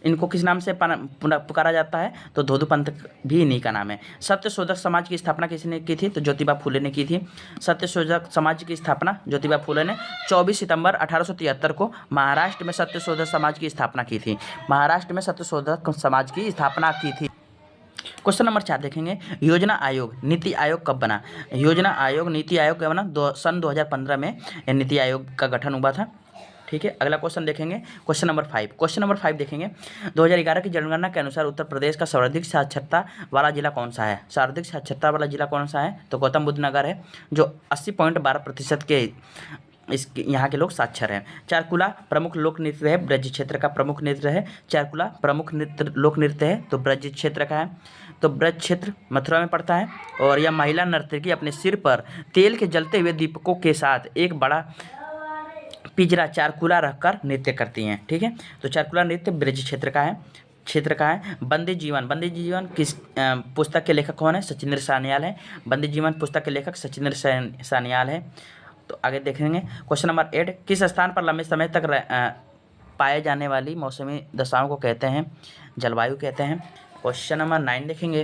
Speaker 1: इनको किस नाम से पुकारा जाता है? तो धोधु पंथ भी इन्हीं का नाम है। सत्यशोधक समाज की स्थापना किसने की थी? तो ज्योतिबा फुले ने की थी। सत्यशोधक समाज की स्थापना ज्योतिबा फुले ने 24 सितंबर 1873 को महाराष्ट्र में सत्यशोधक समाज की स्थापना की थी। महाराष्ट्र में सत्यशोधक समाज की स्थापना की थी। क्वेश्चन नंबर 4 देखेंगे, योजना आयोग नीति आयोग कब बना? योजना आयोग नीति आयोग कब बना? सन 2015 में नीति आयोग का गठन हुआ था। ठीक है। अगला क्वेश्चन देखेंगे, क्वेश्चन नंबर 5 देखेंगे, 2011 की जनगणना के अनुसार उत्तर प्रदेश का सर्वाधिक साक्षरता वाला जिला कौन सा है? सर्वाधिक साक्षरता वाला जिला कौन सा है? तो गौतम बुद्ध नगर है, जो 80.12% के यहाँ के लोग साक्षर हैं। चारकुला प्रमुख लोक नृत्य है, ब्रज क्षेत्र का प्रमुख नृत्य है। चारकुला प्रमुख लोक नृत्य है, तो ब्रज क्षेत्र का है। तो ब्रज क्षेत्र मथुरा में पड़ता है। और यह महिला नर्तकी अपने सिर पर तेल के जलते हुए दीपकों के साथ एक बड़ा पिंजरा चारकुला रखकर नृत्य करती हैं। ठीक है। तो चारकुला नृत्य ब्रज क्षेत्र का है। बंदी जीवन किस पुस्तक के लेखक कौन है? सचिंद्र सान्याल है। बंदी जीवन पुस्तक के लेखक सचिंद्र सान्याल है। तो आगे देखेंगे क्वेश्चन नंबर 8, किस स्थान पर लंबे समय तक पाए जाने वाली मौसमी दशाओं को कहते हैं? जलवायु कहते हैं। क्वेश्चन नंबर 9 देखेंगे,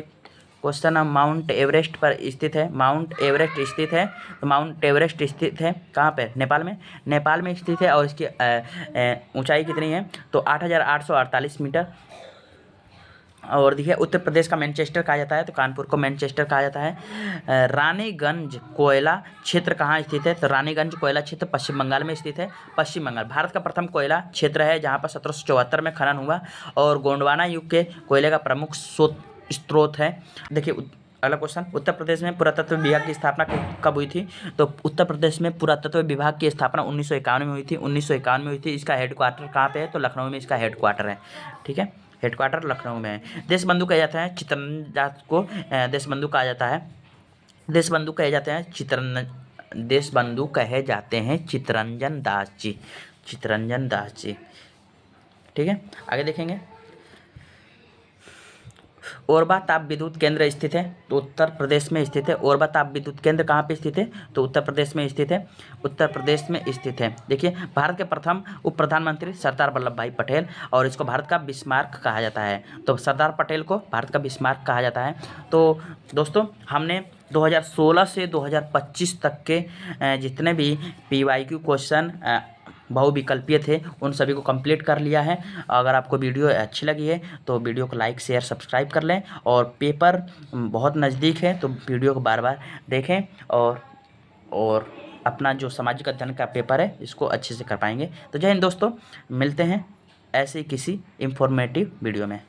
Speaker 1: क्वेश्चन माउंट एवरेस्ट पर स्थित है। माउंट एवरेस्ट स्थित है, तो माउंट एवरेस्ट स्थित है कहाँ पे? नेपाल में स्थित है। और इसकी ऊंचाई कितनी है? तो 8,848 मीटर। और देखिए उत्तर प्रदेश का मैनचेस्टर कहा जाता है, तो कानपुर को मैनचेस्टर कहा जाता है। रानीगंज कोयला क्षेत्र कहाँ स्थित है? तो रानीगंज कोयला क्षेत्र पश्चिम बंगाल में स्थित है। पश्चिम बंगाल भारत का प्रथम कोयला क्षेत्र है, जहाँ पर 1774 में खनन हुआ, और गोंडवाना युग के कोयले का प्रमुख स्रोत है। देखिए अगला क्वेश्चन, उत्तर प्रदेश में पुरातत्व विभाग की स्थापना कब हुई थी? तो उत्तर प्रदेश में पुरातत्व विभाग की स्थापना 1951 में हुई थी। 1951 में हुई थी। इसका हेडक्वार्टर कहाँ पे है? तो लखनऊ में इसका हेडक्वार्टर है। ठीक है। हेडक्वार्टर लखनऊ में है। देशबंधु कहा जाता है चित्तरंजन दास को, देशबंधु कहा जाता है। देशबंधु कहे जाते हैं चित्तरंजन दास जी। चित्तरंजन दास जी। ठीक है। आगे देखेंगे, ओरबा ताप विद्युत केंद्र स्थित है, तो उत्तर प्रदेश में स्थित है। ओरबा ताप विद्युत केंद्र कहाँ पे स्थित है? तो उत्तर प्रदेश में स्थित है। उत्तर प्रदेश में स्थित है। देखिए भारत के प्रथम उप प्रधानमंत्री सरदार वल्लभ भाई पटेल, और इसको भारत का बिस्मार्क कहा जाता है। तो सरदार पटेल को भारत का बिस्मार्क कहा जाता है। तो दोस्तों हमने 2016 से 2025 तक के जितने भी PYQ क्वेश्चन बहुविकल्पीय थे, उन सभी को कंप्लीट कर लिया है। अगर आपको वीडियो अच्छी लगी है तो वीडियो को लाइक शेयर सब्सक्राइब कर लें, और पेपर बहुत नज़दीक है तो वीडियो को बार बार देखें, और अपना जो सामाजिक अध्ययन का पेपर है इसको अच्छे से कर पाएंगे। तो जय हिंद दोस्तों, मिलते हैं ऐसे किसी इंफॉर्मेटिव वीडियो में।